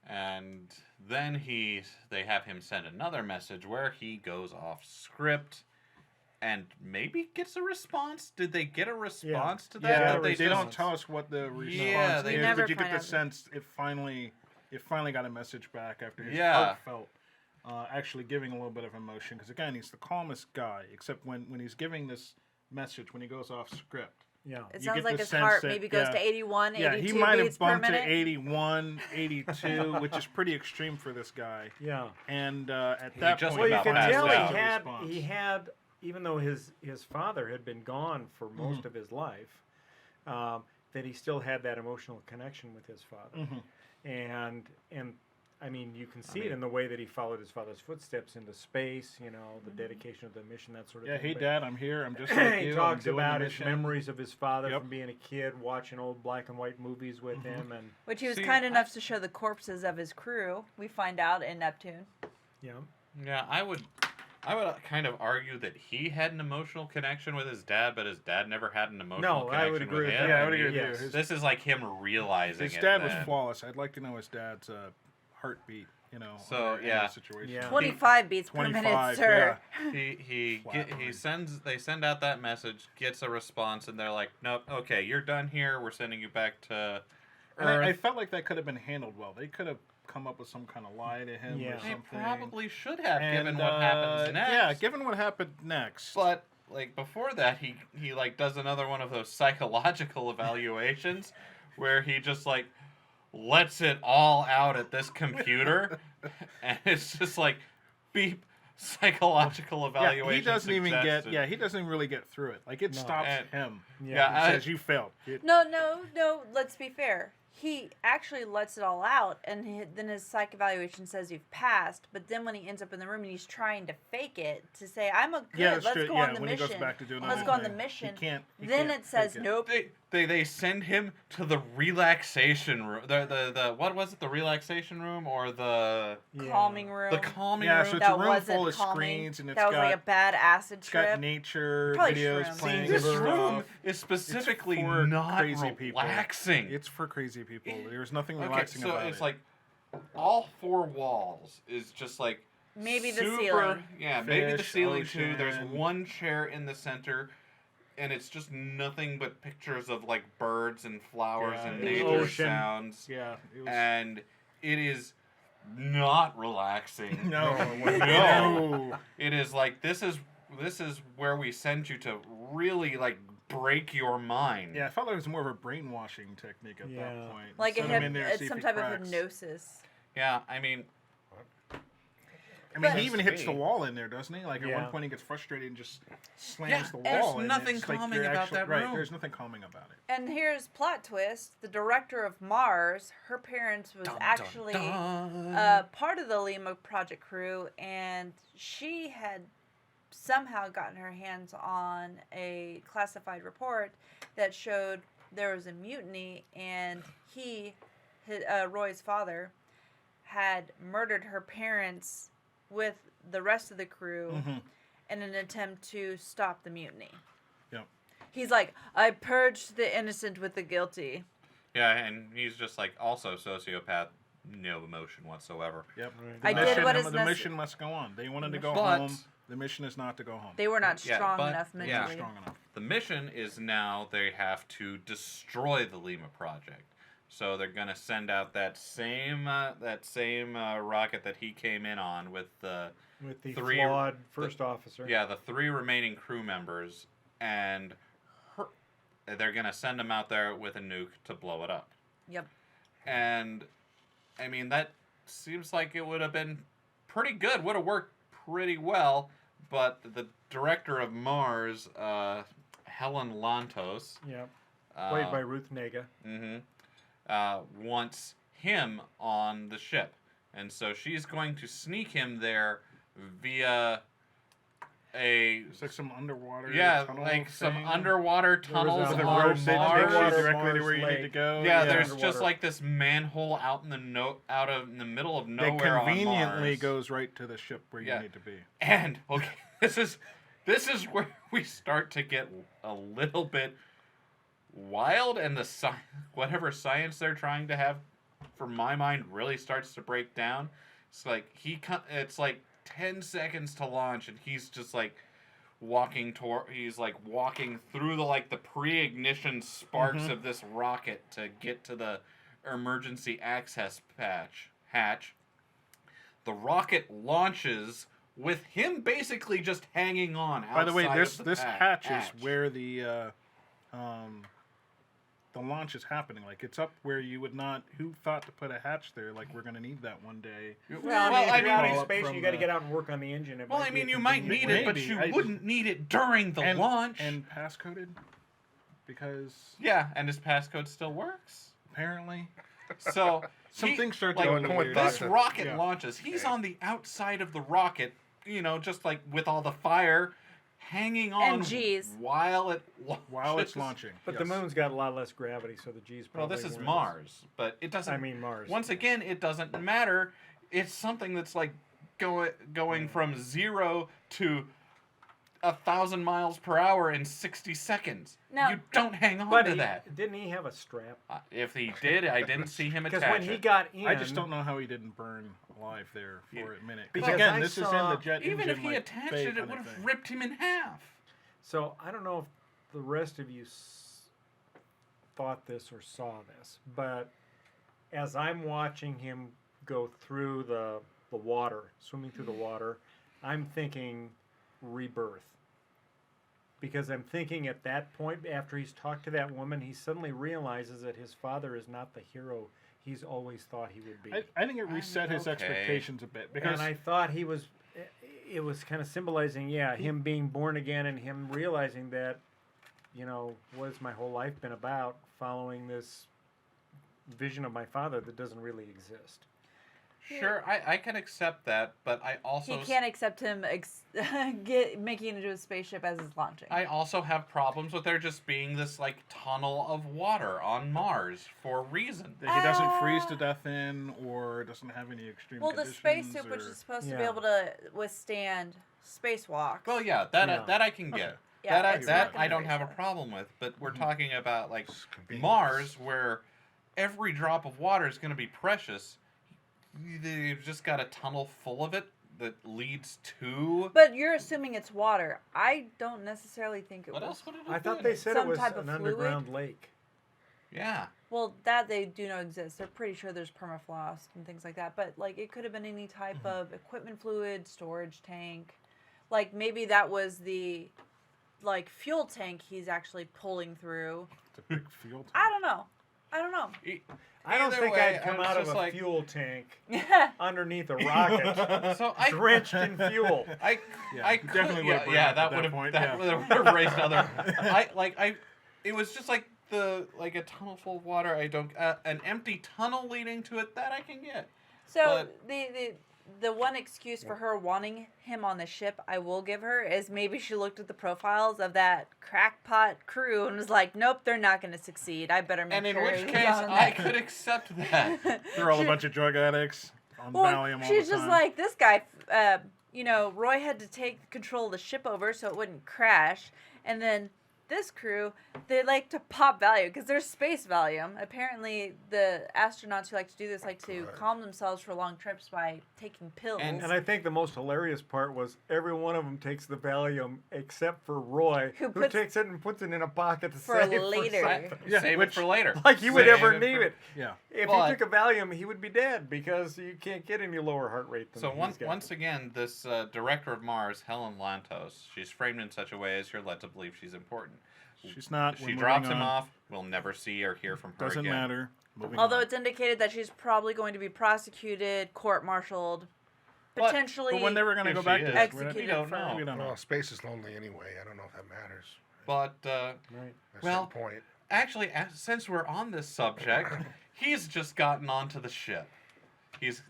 And then they have him send another message where he goes off script and maybe gets a response. Did they get a response to that? Yeah, Did they just- don't tell us what the response Yeah, is, they never but you get find the out. sense it finally got a message back after his Yeah. heartfelt, actually giving a little bit of emotion. Because again, he's the calmest guy, except when he's giving this message when he goes off script. Yeah. It You sounds get like the his sense heart that- maybe goes yeah. to 81, Yeah, 82 he might have beats per bumped to minute. 81, 82, which is pretty extreme for this guy. Yeah. And at He that just point, Well, you about can passed tell out. he had, even though his father had been gone for most of his life, that he still had that emotional connection with his father. And I mean, you can see it in the way that he followed his father's footsteps into space. You know, the dedication of the mission, that sort of Yeah, thing. hey, But Dad, I'm here. I'm just like you. he I'm talks doing the about his mission. memories of his father Yep. from being a kid, watching old black and white movies with him, and Which he was See, kind enough to show the corpses of his crew, we find out in Neptune. yeah. Yeah, I would kind of argue that he had an emotional connection with his dad, but his dad never had an emotional No, connection I would agree with with him. that. Yeah, I would agree with Yes. you. His, This is like him realizing his it dad was then. flawless. I'd like to know his dad's heartbeat. You know. So, under yeah. any situation. Yeah. 25 beats per 25, minute, sir. He Flatline. they send out that message, gets a response, and they're like, nope, okay, you're done here. We're sending you back to And Earth. I felt like that could have been handled well. They could have come up with some kind of lie to him Yeah. or They something. probably should have, given And, what happens next. Yeah, given what happened next. But like before that, he like does another one of those psychological evaluations where he just like lets it all out at this computer, and it's just like beep psychological evaluation. yeah, he doesn't even get. suggested. Yeah, he doesn't even really get through it. Like it No. stops And- him. Yeah, It I- says you failed. No, let's be fair. He actually lets it all out, and then his psych evaluation says you've passed, but then when he ends up in the room and he's trying to fake it to say, I'm a good, Yeah, that's let's true. go Yeah, on the when mission. he goes back to doing Let's the go on the thing, mission. he Then can't it says, fake it. nope. They send him to the relaxation room. The what was it? The relaxation room or the Calming room. the calming Yeah, room? so it's that a room wasn't full of calming. screens, and it's that was like got- a bad acid It's got trip. nature Probably videos shrooms. playing. this and room stuff. is specifically for not crazy people. relaxing. It's for crazy people. There's nothing Okay, relaxing so about it's it. like all four walls is just like Maybe the super, ceiling. Yeah, maybe the Fish, ceiling too. There's ocean. one chair in the center, and it's just nothing but pictures of like birds and flowers Yeah, and the nature ocean. sounds, Yeah, it was. and it is not relaxing. no, No. It is like this is where we send you to really like break your mind. Yeah, I felt like it was more of a brainwashing technique at Yeah. that point. Like Send him in there, see it's if some he type of cracks. hypnosis. Yeah, I mean, I mean, But- he even hits the wall in there, doesn't he? Like at Yeah. one point, he gets frustrated and just slams Yeah, the there's wall. and nothing it's like calming you're about actually- that Right, room. there's nothing calming about it. And here's plot twist: the director of Mars, her parents was dun, actually dun. part of the Lima project crew, and she had somehow gotten her hands on a classified report that showed there was a mutiny, and Roy's father, had murdered her parents with the rest of the crew Mm-hmm. in an attempt to stop the mutiny. Yep. He's like, I purged the innocent with the guilty. Yeah, and he's just like also sociopath no emotion whatsoever. Yep. I did what is the mission must go on. They wanted to go But- home. The mission is not to go home. They were not Yeah, strong but- enough yeah. mentally. Not strong enough. The mission is now they have to destroy the Lima Project. So they're going to send out that same rocket that he came in on with the flawed first officer. Yeah, the 3 remaining crew members, and they're going to send them out there with a nuke to blow it up. Yep. And, I mean, that seems like it would have been pretty good, would have worked pretty well, but the director of Mars, Helen Lantos, Yep. Played by Ruth Negga. wants him on the ship. And so she's going to sneak him there via It's like some underwater tunnel like some thing. underwater tunnels a With a on road that takes you Mars. directly to Mars where you need Lake. to go. Yeah, there's underwater. just like this manhole out in the middle of That nowhere on conveniently Mars. goes right to the ship where Yeah. you need to be. And okay, this is where we start to get a little bit wild, and whatever science they're trying to have, for my mind, really starts to break down. It's like it's like 10 seconds to launch, and he's just like walking through the pre-ignition sparks of this rocket to get to the emergency access hatch. The rocket launches with him basically just hanging on outside By the way, of this the hatch is where the launch is happening. Like, it's up where you would not. Who thought to put a hatch there? Like, we're gonna need that one day. Well, Well, if I you're mean, out call in up space, from you got to the- get out and work on the engine. It Well, might I be a mean, you might convenient need way. it, but Maybe. you I wouldn't need it during the and, launch. And passcoded, because Yeah, and his passcode still works. apparently So some things start to like, go into weird. this Doctor. rocket Yeah. launches. He's on the outside of the rocket, just like with all the fire hanging on G's. while it launches. While it's launching. But the Yes. moon's got a lot less gravity, so the G's Well, probably this is weren't Mars, but it doesn't. I mean Mars. Once again, it doesn't matter. It's something that's like going from 0 to 1,000 miles per hour in 60 seconds. Now- You don't hang on But to that. didn't he have a strap? If he did, I didn't see him Because attach when he it. got in, I just don't know how he didn't burn alive there for a minute. Because Because again, I this is in saw- the jet Even engine. if he like, attached bay it, it kind would of have thing. ripped him in half. So I don't know if the rest of you thought this or saw this, but as I'm watching him go through the water, swimming through the water, I'm thinking rebirth. Because I'm thinking at that point, after he's talked to that woman, he suddenly realizes that his father is not the hero he's always thought he would be. I think it reset his okay. expectations a bit because And I thought it was kind of symbolizing, him being born again and him realizing that, what has my whole life been about, following this vision of my father that doesn't really exist. Sure, I can accept that, but I also He can't accept him making it into a spaceship as it's launching. I also have problems with there just being this like tunnel of water on Mars for a reason. that he doesn't freeze to death in or doesn't have any extreme Well, the conditions. spacesuit, which is supposed to be Yeah. able to withstand spacewalks. Well, yeah, that Yeah. that I can get. Yeah, that it's I, not that gonna I don't freeze have a it. problem with. But we're talking about like It's convenience. Mars, where every drop of water is going to be precious. They've just got a tunnel full of it that leads to. But you're assuming it's water. I don't necessarily think it What was. else would it have I thought been? they said Some it was type of an fluid? underground lake. Yeah. Well, that they do know exists. They're pretty sure there's permafrost and things like that. But like, it could have been any type of equipment fluid, storage tank. Like maybe that was the fuel tank he's actually pulling through. It's a big field. I don't know. I don't Either think way, I'd come I was out of just a like- fuel tank Yeah. underneath a rocket, So I drenched in fuel. Yeah, I you definitely could, would have yeah, burned that at would that have point, that yeah. would have raised other. It was just like a tunnel full of water. I don't an empty tunnel leading to it that I can get. So But- the one excuse for her wanting him on the ship, I will give her, is maybe she looked at the profiles of that crackpot crew and was like, nope, they're not going to succeed. I better make And in sure which he's case, on I that." could accept that. They're all a bunch of drug addicts on Well, Valium all she's the just time. like, this guy, Roy had to take control of the ship over so it wouldn't crash. And then this crew, they like to pop Valium because there's space Valium. Apparently, the astronauts who like to do this like to calm themselves for long trips by taking pills. And I think the most hilarious part was every one of them takes the Valium except for Roy, who takes it and puts it in a pocket to for save later. For Save it for later. like he would Save ever it need for- it. Yeah. If But- he took a Valium, he would be dead because you can't get any lower heart rate than So he's got. once again, this director of Mars, Helen Lantos, she's framed in such a way as you're led to believe she's important. She's not. She drops him off. We'll never see or hear from her Doesn't again. matter. Moving Although on. it's indicated that she's probably going to be prosecuted, court-martialed, But- potentially. But when they were going to If go she back is. to this, Executed We don't for- know. We don't know. Well, space is lonely anyway. I don't know if that matters. But Right. At Well- some point. actually, since we're on this subject, he's just gotten onto the ship.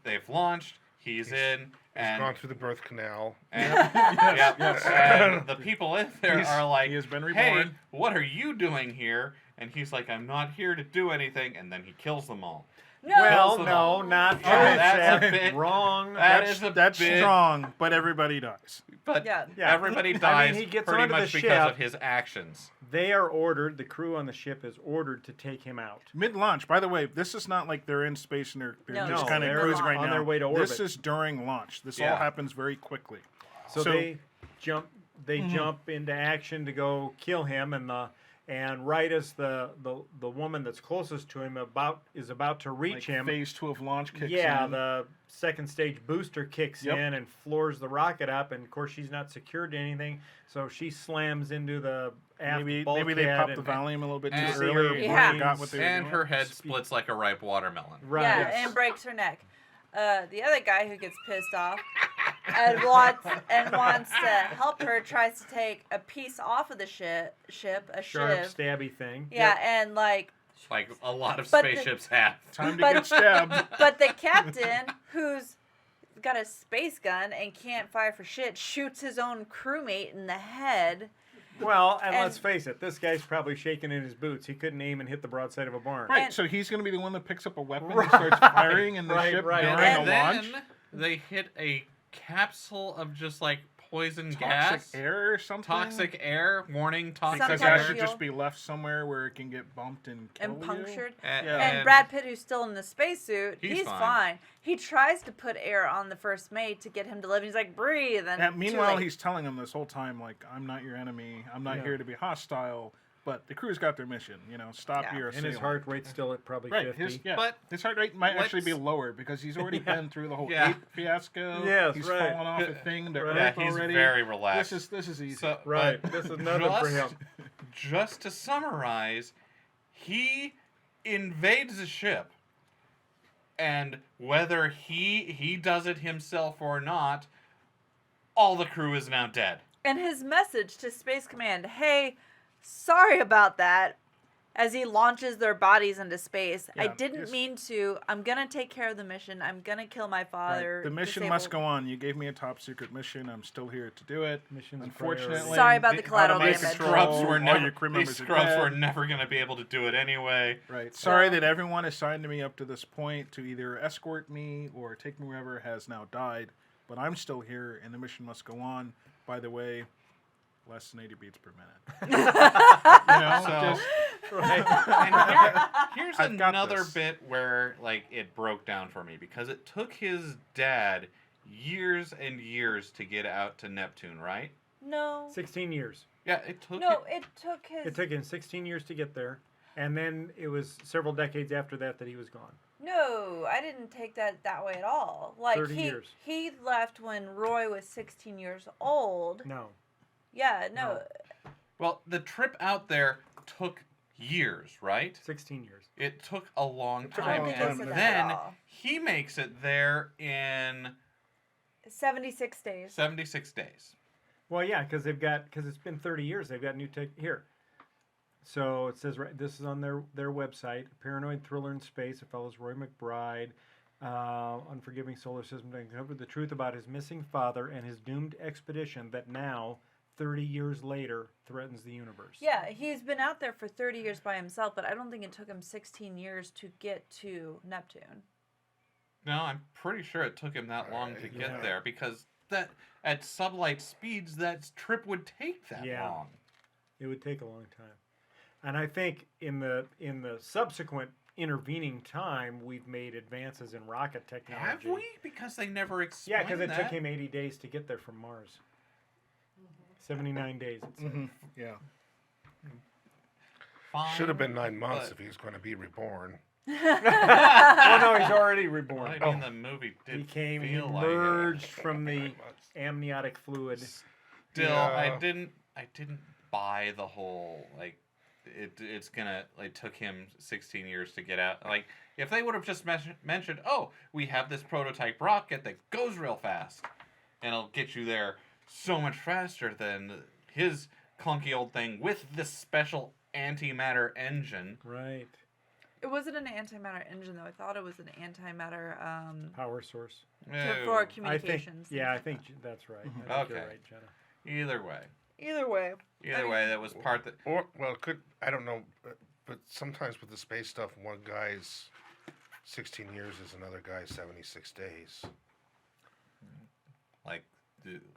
They've launched. He's in. He's And, gone through the birth canal. and, and the people in there He's- are like, he has been "Hey, reborn." what are you doing here?" And he's like, "I'm not here to do anything." And then he kills them all. No. Well, Kills them no, all. not Oh, true. that's a Seth. bit- Wrong. That's That's bit- strong, but everybody dies. But Yeah. Yeah. everybody I mean, dies he gets pretty onto the much because ship. of his actions. They are ordered. The crew on the ship is ordered to take him out. Mid-launch, by the way, this is not like they're in space and they're No, just no, kind of they're cruising right on now. their way to This orbit. is during launch. This Yeah. all happens very quickly. So, So- they jump. They jump into action to go kill him, and right as the woman that's closest to him is about to reach Like him, phase 2 of launch kicks yeah, in. the second stage booster kicks Yep. in and floors the rocket up, and of course she's not secured to anything, so she slams into the aft maybe they bulkhead popped the and- Valium a little bit too and- early. Yeah. They forgot what they were And doing. her head splits like a ripe watermelon. Right. Yeah, yes. and breaks her neck. The other guy who gets pissed off and wants to help her tries to take a piece off of the ship, a Sharp, shiv. stabby thing. Yeah, and like, Like a lot of But the- spaceships have. Time to but- get stabbed. but the captain, who's got a space gun and can't fire for shit, shoots his own crewmate in the head. Well, and let's And- face it, this guy's probably shaking in his boots. He couldn't aim and hit the broadside of a barn. Right, And- so he's going to be the one that picks up a weapon Right, and starts firing in the right, ship right. during And a launch. then they hit a capsule of just like poison Toxic gas. air or something? Toxic air. Warning, toxic Because Sometimes that air. should just be left somewhere where it can get bumped and kill And punctured. And, Yeah. And Brad Pitt, who's still in the spacesuit, He's he's fine. fine. He tries to put air on the first mate to get him to live. He's like, breathe. And And too meanwhile, late. he's telling them this whole time, like, I'm not your enemy. I'm not Yeah. here to be hostile. But the crew's got their mission. Stop Yeah. your And his assailant. heart rate's still at probably Right, 50. But his heart rate might actually be let's- lower because he's already Yeah. been through the whole Yeah. ape fiasco. Yes, he's right. fallen off a thing to Right. yeah, Earth he's already. very relaxed. This is easy. So, Right. but This is nothing for him. Just to summarize, he invades the ship, and whether he does it himself or not, all the crew is now dead. And his message to Space Command, hey, sorry about that, as he launches their bodies into space. I Yeah, didn't just- mean to. I'm going to take care of the mission. I'm going to kill my father. The mission must go on. You gave me a top secret mission. I'm still here to do it. Mission's a Unfortunately, priority. Sorry about the collateral automatic damage. control, Scrubs were all never. your crew These members are scrubs dead. were never going to be able to do it anyway. Right. Sorry Well- that everyone assigned to me up to this point to either escort me or take me wherever has now died. But I'm still here, and the mission must go on. By the way, less than 80 beats per minute. So- just Right. And here's I've got another this. bit where like it broke down for me because it took his dad years and years to get out to Neptune, right? No. 16 years. Yeah, it took No, it took his... It took him 16 years to get there, and then it was several decades after that he was gone. No, I didn't take that way at all. Like 30 years. he left when Roy was 16 years old. No. Yeah, no. Well, the trip out there took years, right? 16 years. It took a long took a time, long I don't time think and I said that at then all. he makes it there in 76 days. 76 days. Well, yeah, because it's been 30 years. They've got new tech here. So it says right. This is on their website. A paranoid thriller in space. It follows Roy McBride, unforgiving solar system, to uncover the truth about his missing father and his doomed expedition that now, 30 years later, threatens the universe. Yeah, he's been out there for 30 years by himself, but I don't think it took him 16 years to get to Neptune. No, I'm pretty sure it took him that long to get Yeah. there because that at sublight speeds that trip would take that Yeah. long. It would take a long time. And I think in the subsequent intervening time, we've made advances in rocket technology. Have we? Because they never Yeah, explained because it that. took him 80 days to get there from Mars. 79 days, it said. Mhm. Yeah. Fine, Should have been 9 months but- if he's going to be reborn. Oh, no, he's already reborn. I mean, the movie did He came, he feel like it. emerged from the amniotic fluid. Still, Yeah. I didn't buy the whole like it's gonna like took him 16 years to get out. Like if they would have just mentioned, oh, we have this prototype rocket that goes real fast, and it'll get you there so much faster than his clunky old thing with this special antimatter engine. Right. It wasn't an antimatter engine though. I thought it was an antimatter Power source. for Oh, communications. I things think like that's right. Mhm. I think you're Okay. right, Jenna. either way, that. Either way. that was part that. Or, well, it could, I don't know, but sometimes with the space stuff, one guy's 16 years is another guy's 76 days. Like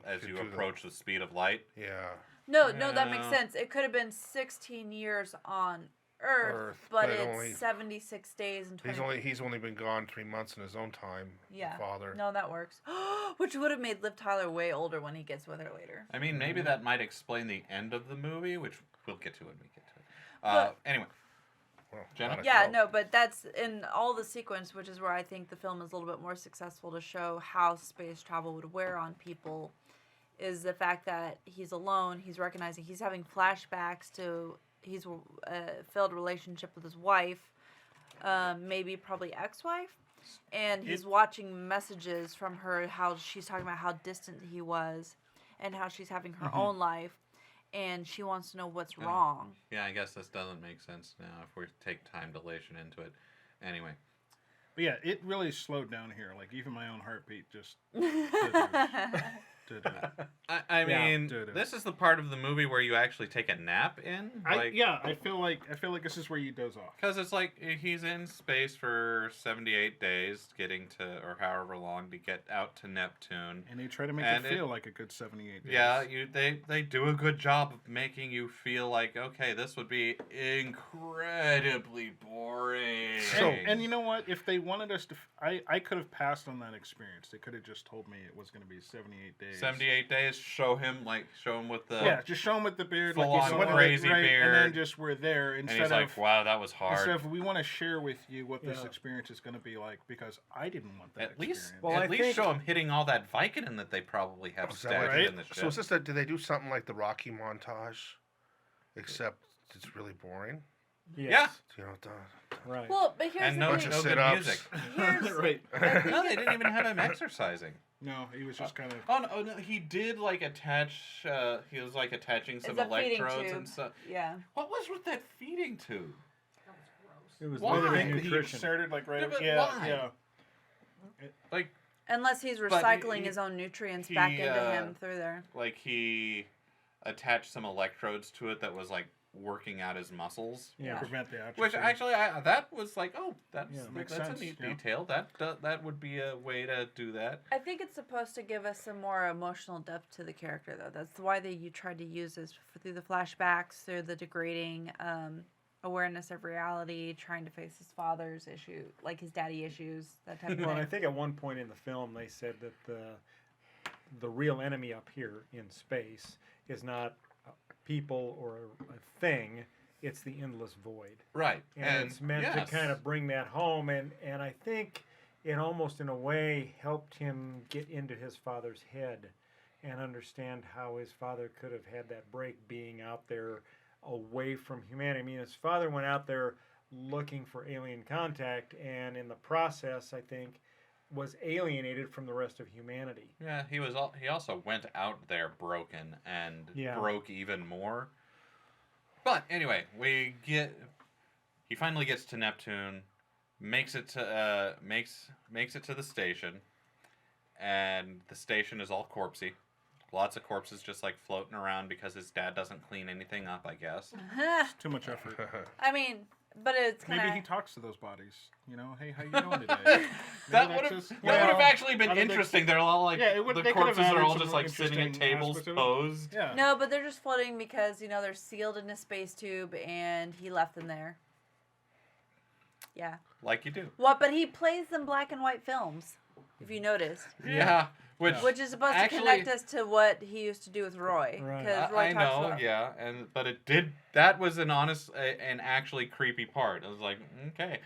as Could you do that. approach the speed of light. Yeah. No, that makes Yeah. sense. It could have been 16 years on Earth, Earth, but but it's only- 76 days and 20. He's only been gone 3 months in his own time. Yeah. Father. No, that works. Which would have made Liv Tyler way older when he gets with her later. I mean, maybe that might explain the end of the movie, which we'll get to when we get to it. But- Anyway, Well, Jenna? not a Yeah, joke. no, but that's in all the sequence, which is where I think the film is a little bit more successful to show how space travel would wear on people, is the fact that he's alone, he's recognizing, he's having flashbacks to he's a failed relationship with his wife, maybe probably ex-wife, and he's watching messages from her, how she's talking about how distant he was, and how she's having her own life, and she wants to know what's Yeah. wrong. Yeah, I guess this doesn't make sense now if we take time dilation into it. Anyway, But yeah, it really slowed down here. Like even my own heartbeat just. I Yeah. mean, Dude. this is the part of the movie where you actually take a nap in. I feel like this is where you doze off. Because it's like he's in space for 78 days, getting to, or however long, to get out to Neptune. And they try to make And it it- feel like a good 78 days. Yeah, they do a good job of making you feel like, okay, this would be incredibly boring. And you know what? If they wanted us to, I could have passed on that experience. They could have just told me it was going to be 78 days. 78 days, show him with the... Yeah, just show him with the beard, like full-on you said, crazy right, beard. and then just we're there and instead he's like, of wow, that was hard. instead of we want to share with you what this Yeah. experience is going to be like because I didn't want that At least, experience. Well, at I least think- show him hitting all that Vicodin that they probably have Oh, is that stacked right? in the ship. So is this do they do something like the Rocky montage, except it's really boring? Yes. You know, Right. Well, but here's and the no, Bunch thing. of no good sit-ups. music. Here's, Right. I think No, they didn't even have him exercising. No, he was just kind of. Oh no, he did like attach. He was like attaching some It's a feeding electrodes tube. and stuff. Yeah. What was with that feeding tube? It was Why? limited He nutrition. started like right. Yeah, but Yeah, why? yeah. Like, Unless he's But recycling he- his own nutrients back he, into him through there. he attached some electrodes to it that was like working out his muscles. Yeah. Prevent the atrophy. Which actually, that was like, oh, that's Yeah. Makes that's sense, a neat yeah. detail. That would be a way to do that. I think it's supposed to give us some more emotional depth to the character, though. That's why you tried to use this through the flashbacks, through the degrading awareness of reality, trying to face his father's issue, like his daddy issues, that type of Well, and I thing. think at one point in the film they said that the real enemy up here in space is not people or a thing; it's the endless void. Right, And it's meant yes. to kind of bring that home, and I think it almost in a way helped him get into his father's head and understand how his father could have had that break being out there away from humanity. I mean, his father went out there looking for alien contact, and in the process, I think, was alienated from the rest of humanity. Yeah, he also went out there broken and Yeah. broke even more. But anyway, he finally gets to Neptune, makes it to the station, and the station is all corpsey. Lots of corpses just like floating around because his dad doesn't clean anything up, I guess. Too much effort. I mean, But it's kind Maybe he of. talks to those bodies. You know, hey, how you doing today? That Maybe would that's have just- actually been I think interesting. They're all like Yeah, it would- the they could have corpses are added all some just like sitting at interesting tables aspects of it. posed. Yeah. No, but they're just floating because, they're sealed in a space tube and he left them there. Yeah. Like you do. What? But he plays them black and white films, if you noticed. Yeah. Which Which is supposed Actually- to connect us to what he used to do with Roy. Right. Because Roy I talks know, about. yeah, but it did. That was an honest and actually creepy part. I was like, okay.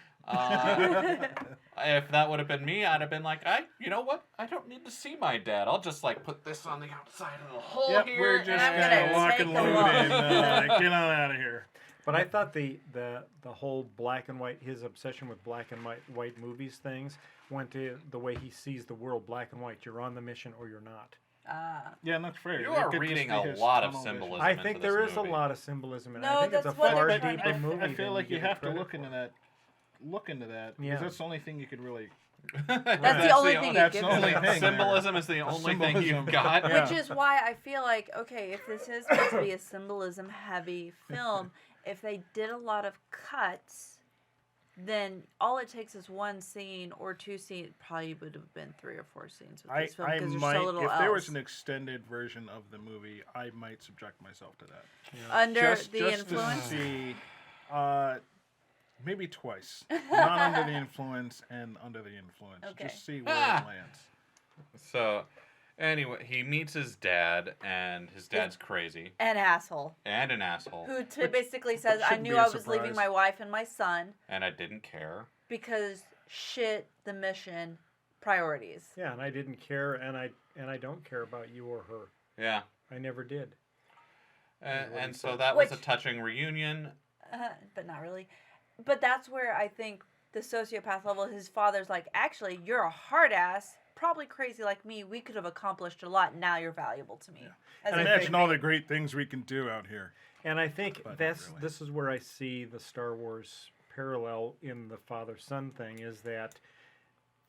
If that would have been me, I'd have been like, you know what? I don't need to see my dad. I'll just like put this on the outside of the hole Yep, here. we're just I'm kind gonna of lock take and a load walk. and get on out of here. But I thought the whole black and white, his obsession with black and white movies things went to the way he sees the world, black and white. You're on the mission or you're not. Yeah, and that's fair. You It are could just reading be a his lot of tunnel vision. symbolism. I into think this there is a movie. lot of symbolism in it. No, I think it's a that's what far they're trying deeper to- movie. I feel than like you give it have to credit look for. into that. Look into that. Yeah. Because that's the only thing you could really. That's the only thing you That's give the only us. thing. Symbolism is the only thing you've Symbolism. got. Yeah. Which is why I feel like, okay, if this is supposed to be a symbolism heavy film, if they did a lot of cuts, then all it takes is one scene or two scenes. Probably would have been 3 or 4 scenes with this film I because there's might, so little if else. there was an extended version of the movie, I might subject myself to that. Under just the influence. to see, maybe twice. Not under the influence and under the influence. Okay. Just see where Ah. it lands. So, anyway, he meets his dad, and his dad's crazy An asshole and an asshole, who basically says, "I shouldn't knew be a I was leaving surprise. my wife and my son and I didn't care. because shit, the mission, priorities." Yeah, and I didn't care, and I don't care about you or her. Yeah. I never did. And so that was a Which- touching reunion. But not really. But that's where I think the sociopath level, his father's like, actually, you're a hard ass, probably crazy like me. We could have accomplished a lot. Now you're valuable to me. As And a I Imagine all the great things we can do out here. And I think But not really. this is where I see the Star Wars parallel in the father-son thing, is that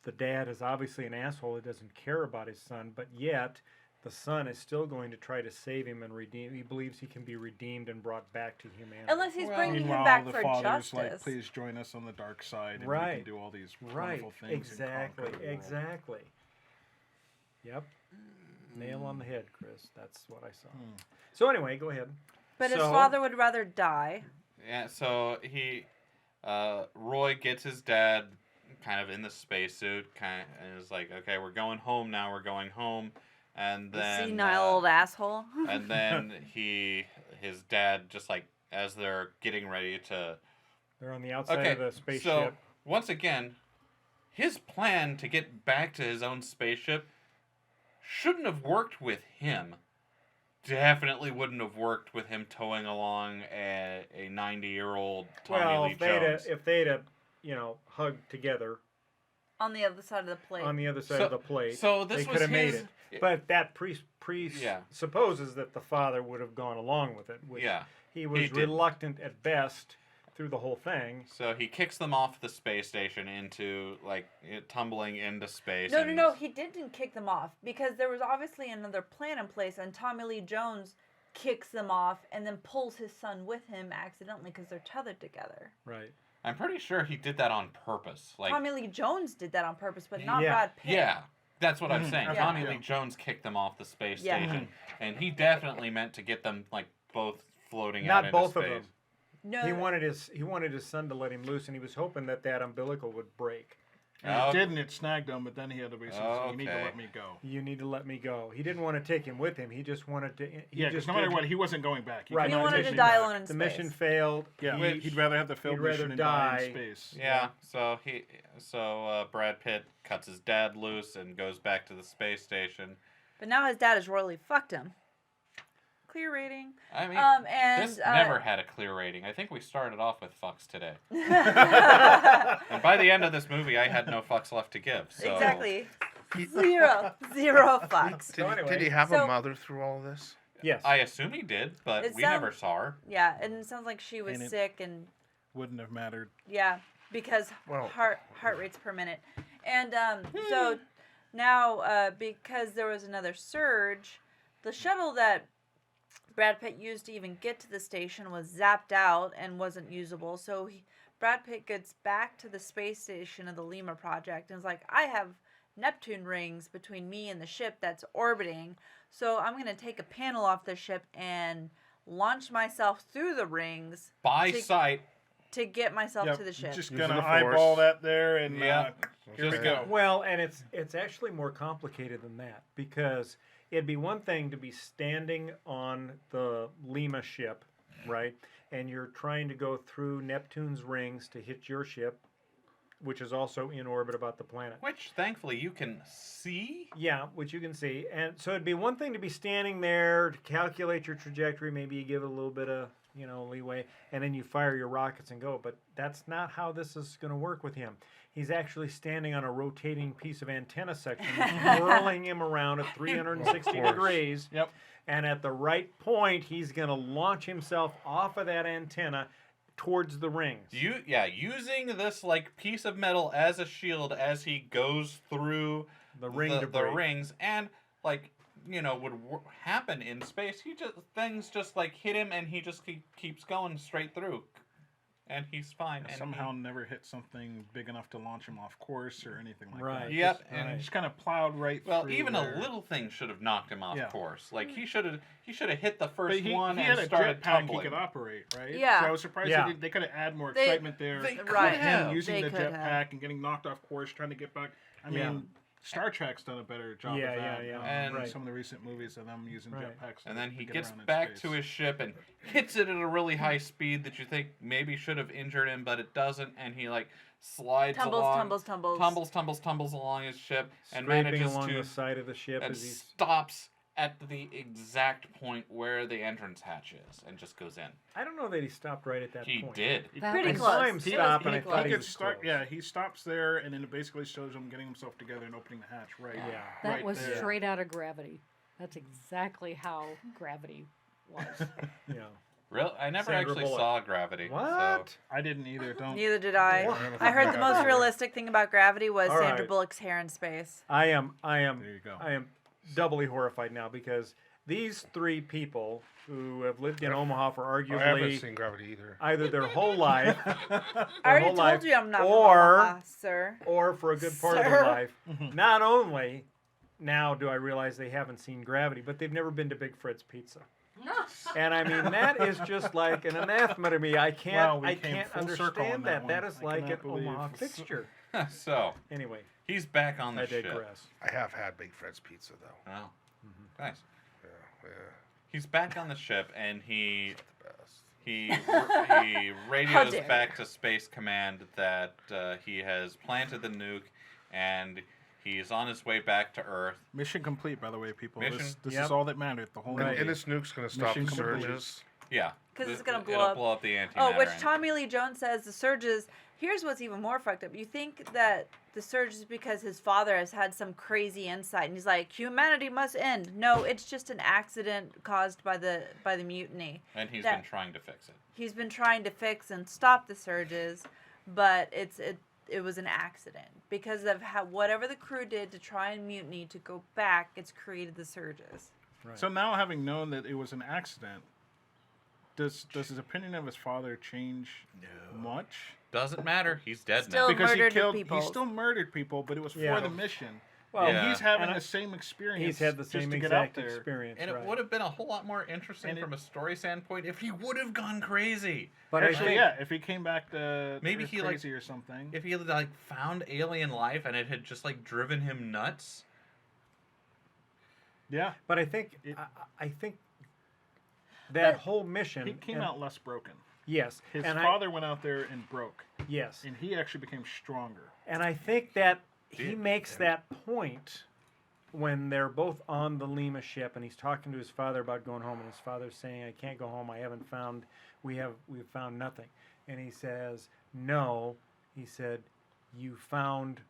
the dad is obviously an asshole who doesn't care about his son, but yet the son is still going to try to save him and redeem. He believes he can be redeemed and brought back to humanity. Unless he's bringing him Meanwhile, back the for father's justice. like, please join us on the dark side, and we Right. can do all these Right, wonderful things. exactly, and conquer the world. exactly. Yep. Nail on the head, Chris. That's what I saw. So anyway, go ahead. But his So- father would rather die. Yeah, so Roy gets his dad kind of in the spacesuit, and is like, okay, we're going home now, we're going home. And The then senile old asshole. and then his dad, just like as they're getting ready to They're on the outside okay, of the spaceship. so once again, his plan to get back to his own spaceship shouldn't have worked with him. Definitely wouldn't have worked with him towing along a 90-year-old Tommy well, Lee Jones. if they'd have, hugged together On the other side of the plate. on the other side So- of the plate, so this they was could have made his- it. But that Yeah. supposes that the father would have gone along with it, which Yeah, he was didn't. reluctant at best through the whole thing. So he kicks them off the space station into tumbling into space. No, and he didn't kick them off because there was obviously another plan in place, and Tommy Lee Jones kicks them off and then pulls his son with him accidentally because they're tethered together. Right. I'm pretty sure he did that on purpose. Like, Tommy Lee Jones did that on purpose, but not Yeah. Brad Pitt. yeah, that's what I'm saying. Yeah. Tommy Yeah. Lee Jones kicked them off the space Yeah. station, and he definitely meant to get them both floating out Not into both of space. them. No, He wanted his son to let him loose, and he was hoping that umbilical would break. And Oh. it didn't. It snagged him, but then he had to basically say, "You need to Okay. let me go." You need to let me go. He didn't want to take him with him. He just wanted to. Yeah, because no matter what, he wasn't going back. Right. he no, wanted the to mission die back. alone in The space. mission failed. Yeah, Which- he'd rather have the failed he'd rather mission and die die. in space. Yeah, so Brad Pitt cuts his dad loose and goes back to the space station. but now his dad has royally fucked him. Clear rating. I mean, And this never had a clear rating. I think we started off with fucks today. And by the end of this movie, I had no fucks left to give. So. Exactly. Zero fucks. Did he have So- a mother through all of this? Yes. I assume he did, but It we sound- never saw her. Yeah, and it sounds like she was And it- sick and Wouldn't have mattered. yeah, because Well- heart rates per minute. And so now because there was another surge, the shuttle that Brad Pitt used to even get to the station was zapped out and wasn't usable. So Brad Pitt gets back to the space station of the Lima project and is like, I have Neptune rings between me and the ship that's orbiting, so I'm going to take a panel off the ship and launch myself through the rings By to- sight. to get myself Yep, to the ship. Just Using gonna the force. eyeball that there, and Yep. here we go. Well, and it's actually more complicated than that, because it'd be one thing to be standing on the Lima ship, right? And you're trying to go through Neptune's rings to hit your ship, which is also in orbit about the planet. Which, thankfully, you can see. Yeah, which you can see. And so it'd be one thing to be standing there to calculate your trajectory. Maybe you give it a little bit of, leeway, and then you fire your rockets and go. But that's not how this is going to work with him. He's actually standing on a rotating piece of antenna section, whirling him around at 360 degrees. Yep. And at the right point, he's going to launch himself off of that antenna towards the rings. Using this like piece of metal as a shield as he goes through The ring the debris. rings, and like would happen in space. Things just like hit him, and he just keeps going straight through, and he's fine. And Somehow never hit something big enough to launch him off course or anything like Right. that. Yep, Just, and just kind of plowed right well, through even there. a little thing should have knocked him off Yeah. course. Like he should have hit the But first he one had and a started jetpack tumbling. he could operate, right? Yeah. So I was surprised Yeah. they could have added more They- excitement there. They could Right. have. Him using They the could jetpack have. and getting knocked off course, trying to get back. I Yeah. mean, Star Trek's done a better job Yeah, of that. yeah. And- Right. Some of the recent movies of them using Right. jetpacks. And then to he get gets around in back space. to his ship and hits it at a really high speed that you think maybe should have injured him, but it doesn't. And he like slides along, tumbles along his ship, and Scraping manages along to the side of the ship and as he's... stops at the exact point where the entrance hatch is and just goes in. I don't know that he stopped right at that He point. did. That Pretty was- close. I saw him He stop, was and I pretty thought close. he was start, close. yeah, he stops there, and then it basically shows him getting himself together and opening the hatch. Right. Yeah. That right was there. straight out of Gravity. That's exactly how Gravity was. Yeah. Real? I never Sandra actually Bullock. saw Gravity. What? So. I didn't either. Don't. Neither did I. What? I heard the most realistic thing about Gravity was All Sandra right. Bullock's hair in space. I am There you go. I am doubly horrified now, because these three people who have lived in Omaha for I haven't arguably seen Gravity either. either their whole life, I their already whole told life, you I'm not or from Omaha, sir. or for a good part of Sir. their life, not only now do I realize they haven't seen Gravity, but they've never been to Big Fred's Pizza. And I mean, that is just like an anathema to me. I Wow, can't, we I came can't full circle on understand that that. That one. is I like an cannot believe. Omaha fixture. So Anyway, he's back on the I ship. digress. I have had Big Fred's Pizza though. Oh, nice. Yeah, He's back on the ship, and he the best. he radios dare back to Space Command that he has planted the nuke, and he's on his way back to Earth. Mission complete, by the way, people. Mission- This Yep. is all that mattered. The whole Right. movie. And this nuke's gonna stop Mission the complete. surges. Yeah, 'Cause it's th- gonna blow it'll up. blow up the antimatter. Oh, which engine. Tommy Lee Jones says the surges. Here's what's even more fucked up. You think that the surge is because his father has had some crazy insight, and he's like, humanity must end. No, it's just an accident caused by the mutiny. And he's that- been trying to fix it. He's been trying to fix and stop the surges, but it was an accident because of whatever the crew did to try and mutiny to go back. It's created the surges. Right. So now, having known that it was an accident, does his opinion of his father change much? Doesn't matter. He's dead Still- now. Because murdered he killed, people. he still murdered people, but it was Yeah. for the mission. Well, and Yeah. he's having And I- the same experience. he's had the just same to get out exact there. experience. And it right. would have been a whole lot more interesting And it- from a story standpoint if he would have gone crazy. But I Actually, think yeah, if he came back to Maybe Earth he, like- crazy or something. If he had like found alien life and it had just like driven him nuts. Yeah, But I think It- I think that But whole mission. he came and- out less broken. Yes, His and father went out there and broke, yes, and he actually became stronger. and I think that he Did- makes that point when they're both on the Lima ship, and he's talking to his father about going home, and his father's saying, "I can't go home. I haven't found. We've found nothing." And he says, "No," he said, "You found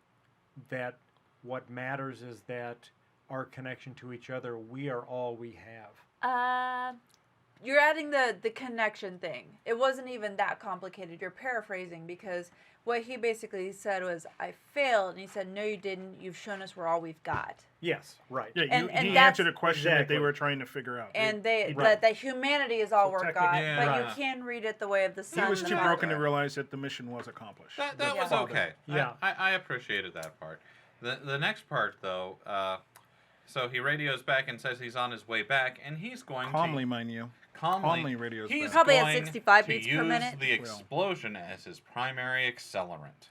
that what matters is that our connection to each other. We are all we have." you're adding the connection thing. It wasn't even that complicated. You're paraphrasing because what he basically said was, I failed. And he said, no, you didn't. You've shown us we're all we've got. Yes, right. Yeah, And he that's- answered a question that Exactly. they were trying to figure out. And Right. that humanity is all So we're technically- got. Yeah. But Right. you can read it the way of the he sun. was and too the broken to Father. realize that the mission was accomplished. That The was father. okay. Yeah. I appreciated that part. The next part, though, so he radios back and says he's on his way back, and he's going Calmly, to... mind you. Calmly. calmly radios He's back. Probably at going 65 to beats per use minute. the explosion as his primary accelerant.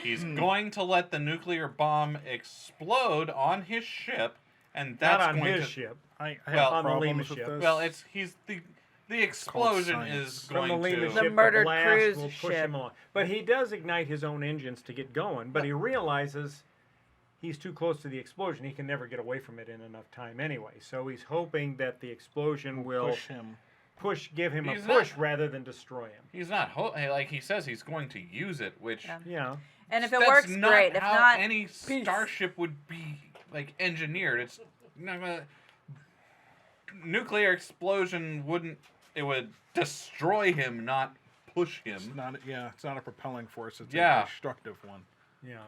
He's going to let the nuclear bomb explode on his ship, and that's Not on going his to... ship. I Well, have on the Lima problems with ship. this. Well, the explosion science. is From going the Lima to... The ship, murdered blast cruise will push ship. him on. But he does ignite his own engines to get going. But he realizes he's too close to the explosion. He can never get away from it in enough time anyway. So he's hoping that the explosion will push him. give him He's a push not- rather than destroy him. He's not... like, he says he's going to use it, which... Yeah. Yeah. And if it That's works, not great. If how not, any starship would be like engineered. It's not gonna, nuclear explosion wouldn't. It would destroy him, not push him. It's not a propelling force. It's Yeah. a destructive one. Yeah.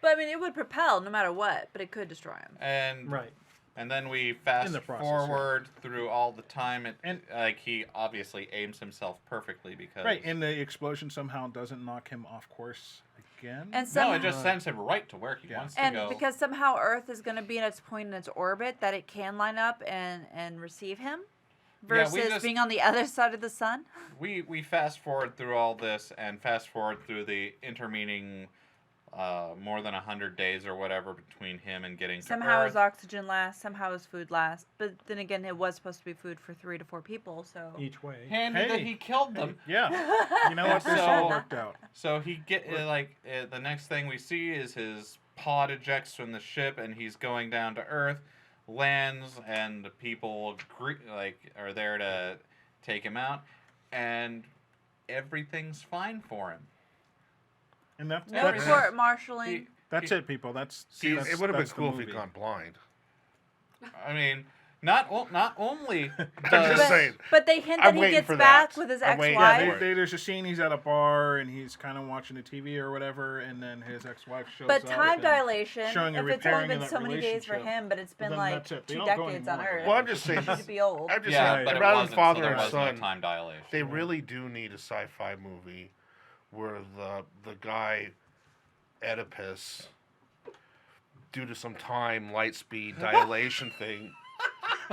but I mean, it would propel no matter what, but it could destroy him. And Right. and then we fast In the process, forward through all the time. And- like he obviously aims himself perfectly because Right, and the explosion somehow doesn't knock him off course again. And no, somehow, it just sends him right to where he Yeah. wants to and go. because somehow Earth is going to be in its point in its orbit that it can line up and receive him, Yeah, we versus just- being on the other side of the sun. we fast forward through all this and fast forward through the intervening more than 100 days or whatever between him and getting to Somehow Earth. his oxygen lasts, somehow his food lasts. But then again, it was supposed to be food for 3 to 4 people, so. Each way. Handy that Hey. he killed them. Yeah, you know what? This all So- worked out. So he the next thing we see is his pod ejects from the ship and he's going down to Earth, lands, and the people are there to take him out, and everything's fine for him. And that's No that's, court martialing. He- that's he- it, people. That's See, that's It would have been that's the cool if he'd movie. gone blind. I mean, not only I'm just does saying. But they hint I'm that he waiting gets for back that. with his I'm waiting ex-wife. for it. There's a scene he's at a bar and he's kind of watching the TV or whatever, and then his ex-wife shows But up. time and- dilation, showing a if it's only repairing been of that so many days for relationship. him, but it's been then like that's it. They 2 don't go decades anymore. on Earth. Well, I'm just saying. He should be old. I'm just yeah, saying. but it Rather wasn't, than father so there and wasn't a son, time dilation. they really do need a sci-fi movie where the guy Oedipus, due to some time light speed dilation thing,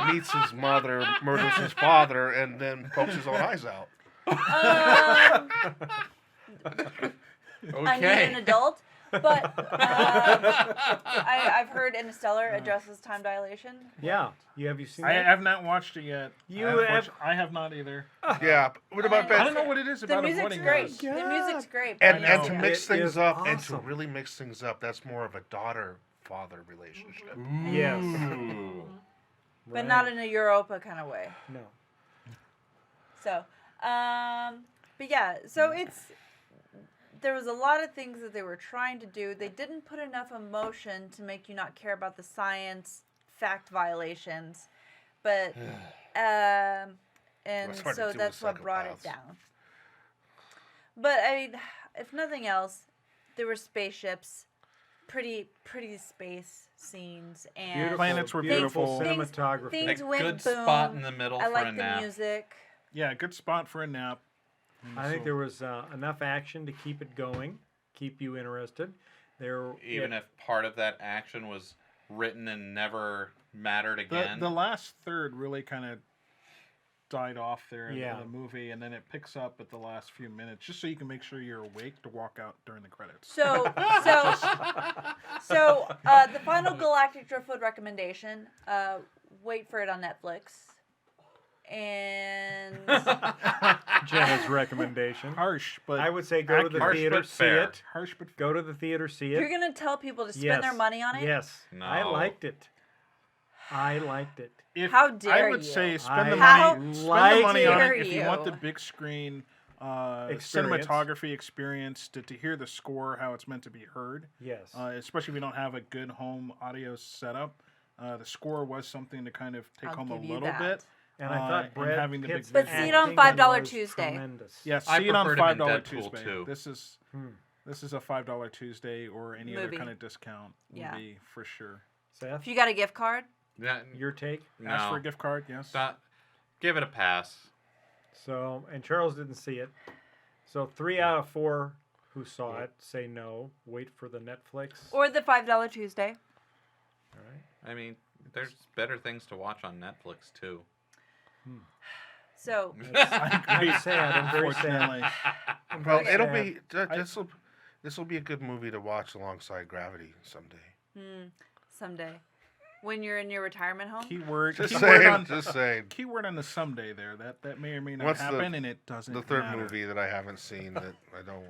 meets his mother, murders his father, and then pokes his own eyes out. I need an adult, but I've heard Interstellar addresses time dilation. Yeah. Have you seen I that? have not watched it yet. You have- I have not either. Yeah. What about I I Ben? don't know what it is The about music's avoiding great. those. The music's great. And but and yeah. to mix It things is up, and to awesome. really mix things up, that's more of a daughter-father relationship. Yes. Ooh. But not in a Europa kind of way. No. So, but yeah, so there was a lot of things that they were trying to do. They didn't put enough emotion to make you not care about the science fact violations, but and It's hard to so do that's with what brought it psychopaths. down. But I mean, if nothing else, there were spaceships, pretty space scenes, and Beautiful, Planets were beautiful Things- cinematography. things A went good boom. spot in the middle I for like a the nap. music. Yeah, good spot for a nap. I think there was enough action to keep it going, keep you interested. Even if part of that action was written and never mattered again. The last third really kind of died off there in Yeah. the movie, and then it picks up at the last few minutes, just so you can make sure you're awake to walk out during the credits. So the final Galactic Driftwood recommendation. Wait for it on Netflix. And Jenna's recommendation. Harsh, but I would say go to the Harsh theater, but see fair. it. harsh, but Go to the theater, see it. you're gonna tell people to spend Yes. their money on it? Yes. I No. liked it. I liked it. if How dare I would you. say spend the How money, spend the liked money on dare it if you want the you. big screen Experience. cinematography experience to hear the score how it's meant to be heard. Yes. Especially if you don't have a good home audio setup. The score was something to kind of take I'll home a give you little that. bit. And I thought and Brad having the big Pitt's But vision. see it on acting $5 was Tuesday. Tremendous. Yeah, I see it on preferred him in $5 Deadpool Tuesday. 2. This is a $5 Tuesday or any other Movie. kind of discount Yeah. movie for sure. Seth, If you got a gift card, Yeah, your take? no. Ask for a gift card, yes. Give it a pass. So, and Charles didn't see it. So 3 out of 4 who saw it say no. Wait for the Netflix. or the $5 Tuesday. All right. I mean, there's better things to watch on Netflix too. So I'm sad. I'm very sad. Unfortunately. I'm Well, very it'll sad. be this will be a good movie to watch alongside Gravity someday. someday, when you're in your retirement home, Keyword Just keyword saying, on just saying. keyword on the someday there. That may or may not What's the- happen, and it doesn't. The third matter. movie that I haven't seen that I don't.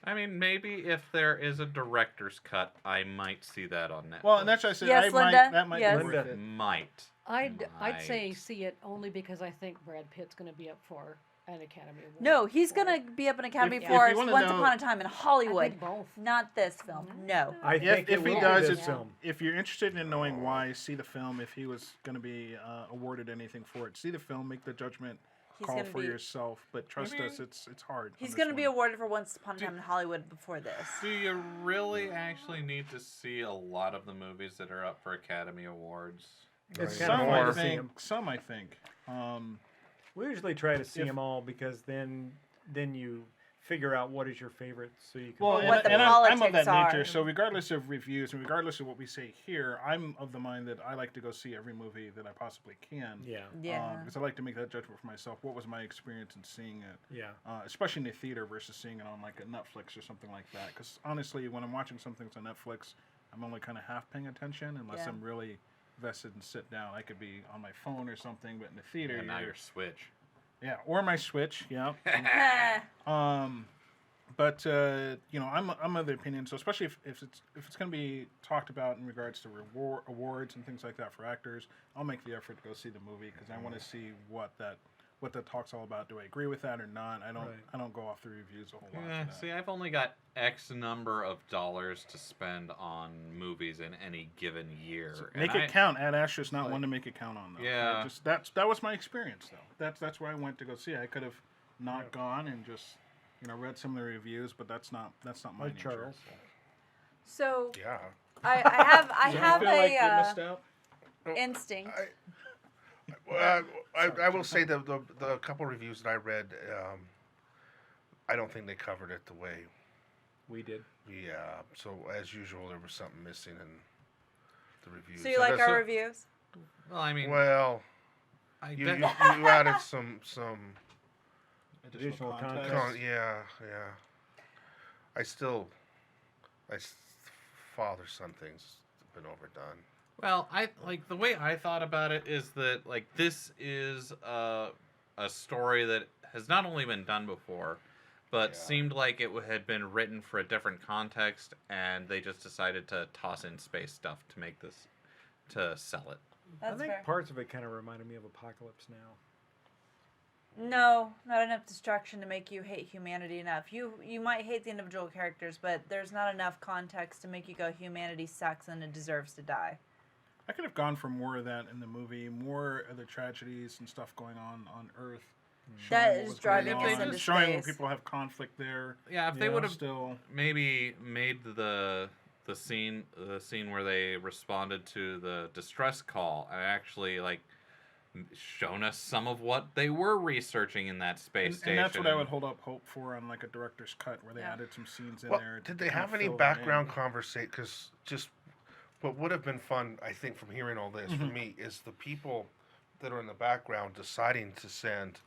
I mean, maybe if there is a director's cut, I might see that on Netflix. Well, and that's why I said Yes, that Linda, might yes. be worth Linda. it. Might. I'd say Might. see it only because I think Brad Pitt's going to be up for an Academy Award. no, he's for gonna it. be up in Academy If for you wanna Once know- Upon a Time in I Hollywood. think both. Not this film. No. I think If it he will does, be it's this film. if you're interested in knowing why, see the film. If he was going to be awarded anything for it, see the film, make the judgment He's call gonna for be- yourself. But trust mean, us, it's hard. on He's this gonna be one. awarded for Once Upon a Time in Hollywood before this. Do you really actually need to see a lot of the movies that are up for Academy Awards? It's Right. kind of Some fun I to see think. him. Some I think. We usually try to see If- them all because then you figure out what is your favorite, so you can. Well, What and, the and I'm of that politics nature. are. So regardless of reviews and regardless of what we say here, I'm of the mind that I like to go see every movie that I possibly can. Yeah. Yeah. Because I like to make that judgment for myself. What was my experience in seeing it? Yeah. Especially in the theater versus seeing it on like a Netflix or something like that. Because honestly, when I'm watching something that's on Netflix, I'm only kind of half paying attention unless Yeah. I'm really vested and sit down. I could be on my phone or something, but in the theater, And now you're- your Switch. yeah, or my Switch, yeah. But I'm of the opinion. So especially if it's going to be talked about in regards to awards and things like that for actors, I'll make the effort to go see the movie because I want to see what that talk's all about. Do I agree with that or not? I don't go off the reviews a whole lot. Yeah, for that. see, I've only got X number of dollars to spend on movies in any given year. Make and it count. Ad Astra's not like- one to make it count on though. Yeah. Just that was my experience though. That's where I went to go see it. I could have not gone and just read some of the reviews, but that's not my Like nature. Charles. So Yeah. I Do you have feel like you a missed out? instinct. Well, I will say the couple reviews that I read, I don't think they covered it the way. We did. Yeah. So as usual, there was something missing in the reviews. So you like that's our a- reviews? Well, I mean, Well, I you bet- you added some. Additional context. Yeah. Father-son things have been overdone. Well, I like the way I thought about it is that like this is a story that has not only been done before, but Yeah. seemed like it had been written for a different context, and they just decided to toss in space stuff to make this to sell it. That's I think fair. parts of it kind of reminded me of Apocalypse Now. No, not enough destruction to make you hate humanity enough. You might hate the individual characters, but there's not enough context to make you go, humanity sucks and it deserves to die. I could have gone for more of that in the movie, more of the tragedies and stuff going on Earth. That showing what is was driving going us on, into showing when space. people have conflict there. Yeah, if they Yeah. would have Still, maybe made the scene where they responded to the distress call and actually like shown us some of what they were researching in that space station. and that's what I would hold up hope for on like a director's cut, where they Yeah. added some scenes in Well, there. did to they kinda have any fill that background in. conversation? Because just what would have been fun, I think, from hearing all this for me is the people that are in the background deciding to send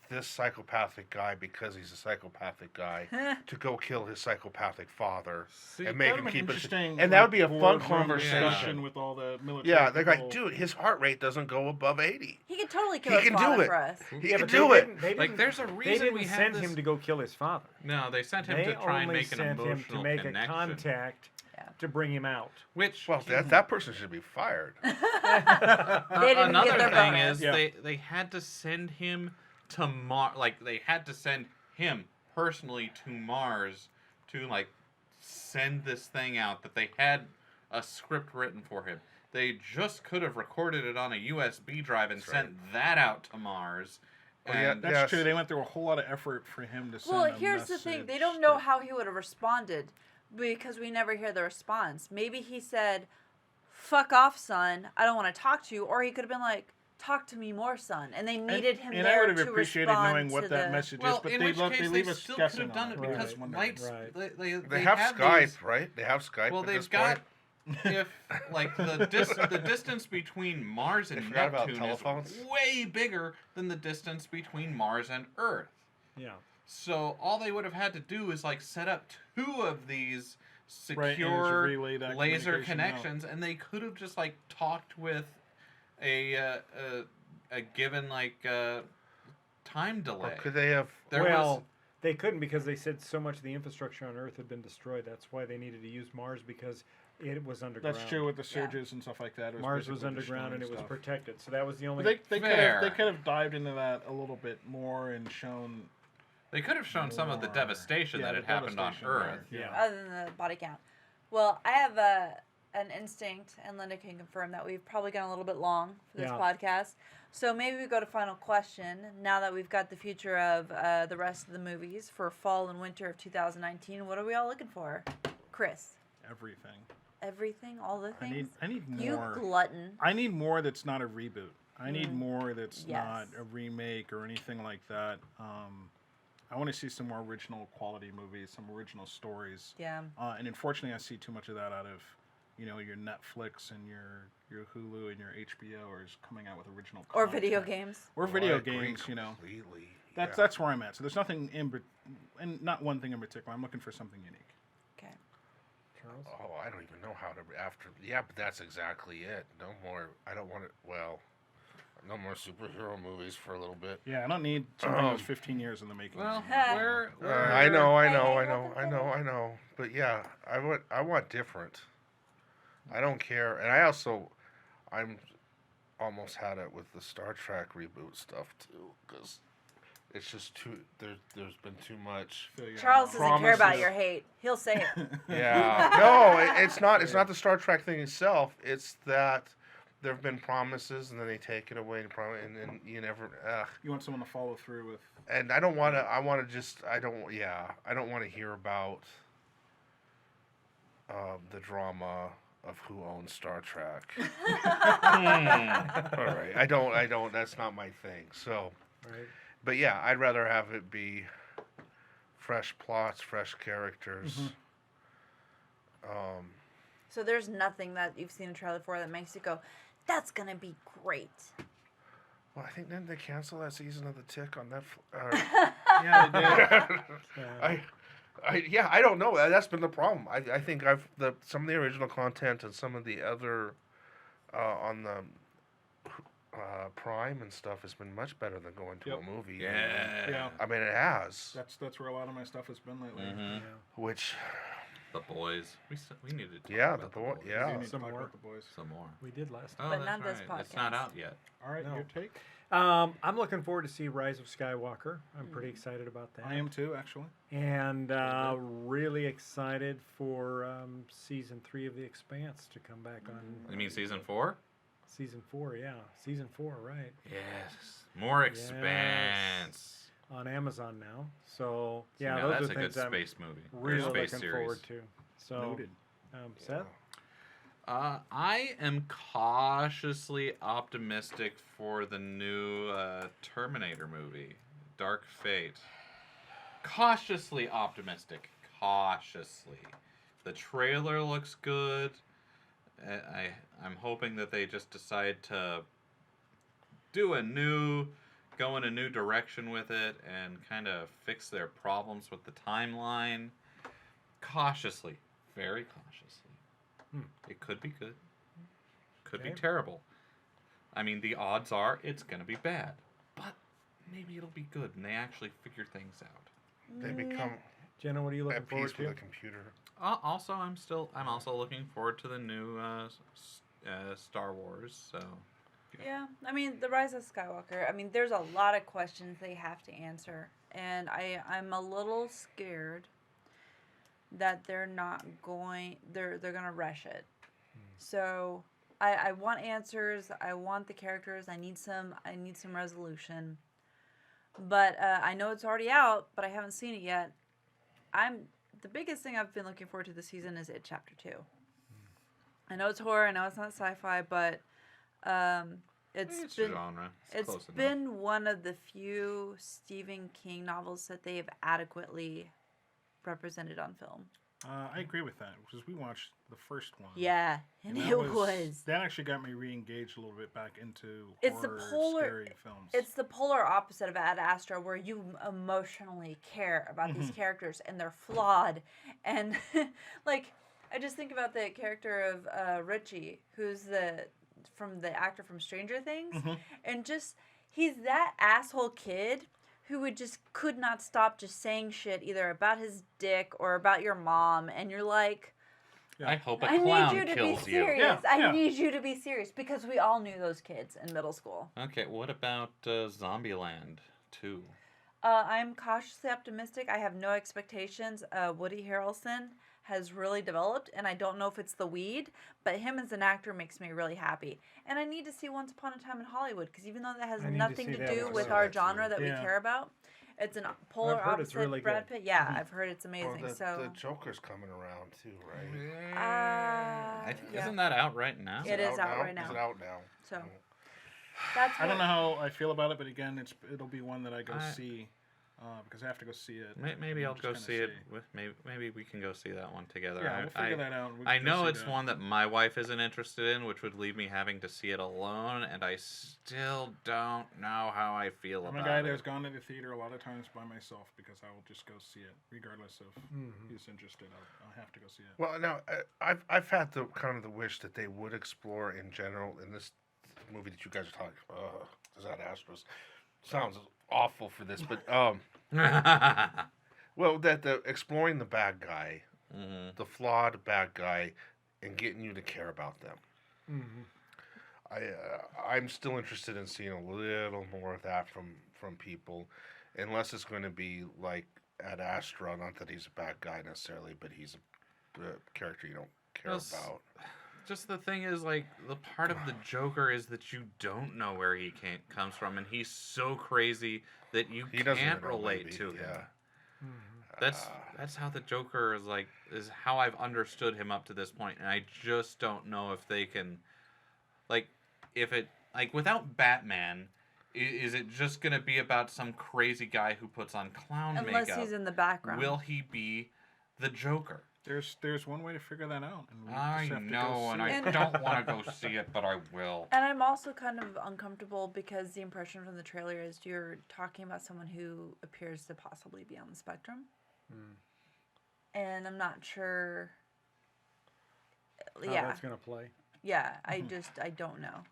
this psychopathic guy, because he's a psychopathic guy, to go kill his psychopathic father See, and make That him would be keep it. interesting, And that would be a fun boardroom conversation. discussion with all the military. Yeah, they're like, people. dude, his heart rate doesn't go above 80. He could totally kill He his can do father it. for us. He Yeah, can but do they it. didn't- they Like, didn't- there's a They reason didn't we have send this. him to go kill his father. No, they sent him They to try and only make an sent him emotional to make connection. a contact Yeah. to bring him out. Which Well, that person should be fired. They didn't another get their thing bonus. is Yeah. they had to send him to Mars. Like they had to send him personally to Mars to like send this thing out that they had a script written for him. They just could have recorded it on a USB drive and That's sent that out to Mars. Well, yeah, And That's Yes. true. They went through a whole lot of effort for him to send Well, a here's the thing. They message don't know that- how he would have responded because we never hear the response. Maybe he said, "Fuck off, son. I don't want to talk to you." Or he could have been like, "Talk to me more, son." And they needed him and there I would have to appreciated respond knowing to what that the... message well, is, but in they, which look, case they they leave us still could have guessing done on it it. because Right, lights. right. They have Skype, these- right? They have Skype. Well, at they've this got. point. If like the distance between Mars and They forgot about Neptune telephones? is way bigger than the distance between Mars and Earth. Yeah. So all they would have had to do is like set up 2 of these Right, and just secure relay that laser communication out. connections, and they could have just like talked with a given like time delay. Or could they have? There well, was they couldn't because they said so much of the infrastructure on Earth had been destroyed. That's why they needed to use Mars because it was underground. That's true with the surges and stuff like that. It Mars was basically underground and it was destroying stuff. protected. So that was the only. But they Fair. could have dived into that a little bit more and shown. they could have shown some of the more- devastation yeah, that the had happened on devastation Earth. there, Yeah. Other than the body count. Well, I have an instinct, and Linda can confirm that we've probably gone a little bit long for this Yeah. podcast. So maybe we go to final question now that we've got the future of the rest of the movies for fall and winter of 2019. What are we all looking for? Chris, Everything. everything, all the things? I need You more. glutton. I need more that's not a reboot. I need more that's Yes. not a remake or anything like that. I want to see some more original quality movies, some original stories. Yeah. And unfortunately, I see too much of that out of, your Netflix and your Hulu and your HBO is coming out with original Or content. video games. Or Well, video I agree games, completely. That's where I'm at. So there's nothing and not one thing in particular. I'm looking for something unique. Okay. Charles? Oh, I don't even know how to after. Yeah, but that's exactly it. No more. I don't want it. Well, no more superhero movies for a little bit. Yeah, I don't need something that was 15 years in the making. Well, Huh. I know. Hey, welcome to I know. But yeah, I want different. I don't care, and I'm almost had it with the Star Trek reboot stuff too, because it's just too. There's been too much. Charles doesn't care about Promises. your hate. He'll say it. Yeah. No, it's not. It's not the Star Trek thing itself. It's that there have been promises, and then they take it away, and then you never. You want someone to follow through with. And I don't want to. I want to just. I don't. Yeah. I don't want to hear about the drama of who owns Star Trek. All right. I don't. That's not my thing. So. Right. But yeah, I'd rather have it be fresh plots, fresh characters. So there's nothing that you've seen a trailer for that makes you go, "That's gonna be great." Well, I think didn't they cancel that season of The Tick on Netflix? Yeah, they did. I don't know. That's been the problem. I think some of the original content and some of the other on the Prime and stuff has been much better than going to Yep. a movie. Yeah. Yeah. I mean, it has. That's where a lot of my stuff has been lately. Mhm. Which, The Boys. We needed to talk yeah, about the boy, We do yeah. need to Some talk more. about the boys. Some more. We did last Oh, But that's not this right. It's not podcast. out yet. All right, No. your take? I'm looking forward to see Rise of Skywalker. I'm pretty excited about that. I am too, actually. And really excited for season 3 of The Expanse to come back on. You mean season 4? Season 4, yeah. Season 4, right. Yes. More expanse. On Amazon now. So, See, yeah, now those that's are a good things I'm space movie. Or really space looking series. forward to. So, Noted. Seth? I am cautiously optimistic for the new Terminator movie, Dark Fate. Cautiously optimistic. Cautiously. The trailer looks good. I'm hoping that they just decide to go in a new direction with it and kind of fix their problems with the timeline. Cautiously. Very cautiously. It could be good. Could be Okay. terrible. I mean, the odds are it's going to be bad. But maybe it'll be good and they actually figure things out. They become Jenna, what are you looking at forward peace with to? a computer. Also, I'm also looking forward to the new Star Wars. So Yeah, I mean, the Rise of Skywalker. I mean, there's a lot of questions they have to answer, and I'm a little scared that they're not going. They're gonna rush it. So I want answers. I want the characters. I need some resolution. But I know it's already out, but I haven't seen it yet. The biggest thing I've been looking forward to this season is It Chapter 2. I know it's horror. I know it's not sci-fi, but it's been genre. it's close enough. been one of the few Stephen King novels that they have adequately represented on film. I agree with that because we watched the first one. Yeah, and that it was. That actually got me re-engaged a little bit back into It's the horror, scary films. It's the polar opposite of Ad Astra, where you emotionally care about these characters and they're flawed, and like I just think about the character of Richie, who's the actor from Stranger Things, and just he's that asshole kid who could not stop just saying shit either about his dick or about your mom, and you're like, I hope a I clown need you to be kills you. serious. Yeah, I need you to be serious, because we all knew those kids in middle school. Okay, what about Zombieland 2? I'm cautiously optimistic. I have no expectations. Woody Harrelson has really developed, and I don't know if it's the weed, but him as an actor makes me really happy. And I need to see Once Upon a Time in Hollywood, because even though that has I need to nothing see to that do one with too. our genre that we Yeah. care about, it's an polar I've heard it's opposite really Brad good. Pitt. Yeah, I've heard it's amazing. Well, the so Joker's coming around too, right? I think yeah. Isn't that out right now? It is out right Is now. it out now? So Oh. that's I don't what- know how I feel about it, but again, it'll be one that I go I- see because I have to go see it. Maybe and I'll just go kinda see it with maybe we can go see that one together. Yeah, we'll figure that out. and we I can go know see it's that. one that my wife isn't interested in, which would leave me having to see it alone, and I still don't know how I feel I'm about a guy it. that's gone to the theater a lot of times by myself because I will just go see it, regardless of who's interested. I'll have to go see it. Well, now I've had the kind of the wish that they would explore in general in this movie that you guys are talking about. Is that Astros? Sounds awful for this, but well, that the exploring the bad guy, the flawed bad guy, and getting you to care about them. I'm still interested in seeing a little more of that from people, unless it's going to be like Ad Astra. Not that he's a bad guy necessarily, but he's a character you don't care about. Just the thing is, like, the part of the Joker is that you don't know where he comes from, and he's so crazy that you He doesn't can't know, relate maybe, to him. yeah. That's how the Joker is how I've understood him up to this point, and I just don't know if they can, like, without Batman, is it just gonna be about some crazy guy who puts on clown unless makeup? he's in the background. Will he be the Joker? There's one way to figure that out. And we I just have to know, go and see I it. don't want to go see it, but I will. And I'm also kind of uncomfortable because the impression from the trailer is you're talking about someone who appears to possibly be on the spectrum. And I'm not sure. How Yeah. that's going to play. Yeah, I don't know.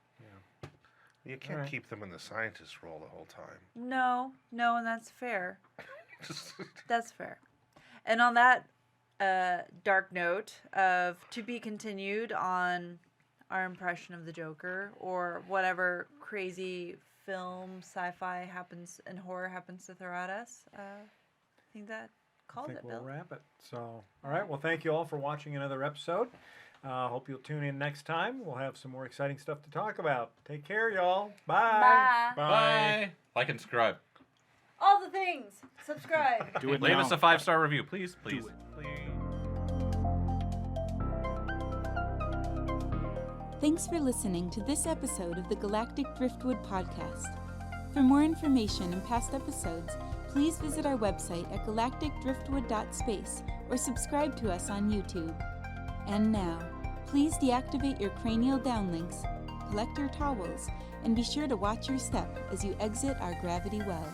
You can't Alright. keep them in the scientist role the whole time. No, and that's fair. That's fair. And on that dark note of to be continued on our impression of the Joker or whatever crazy film, sci-fi happens and horror happens to throw at us, I think that I called think it, we'll Bill. wrap it. So, all right. Well, thank you all for watching another episode. Hope you'll tune in next time. We'll have some more exciting stuff to talk about. Take care, y'all. Bye. Bye. Bye. Like and subscribe. All the things. Subscribe. Do it Leave now. us a 5-star review, please. Do Please. it. Thanks for listening to this episode of the Galactic Driftwood podcast. For more information and past episodes, please visit our website at galacticdriftwood.space or subscribe to us on YouTube. And now, please deactivate your cranial downlinks, collect your towels, and be sure to watch your step as you exit our gravity well.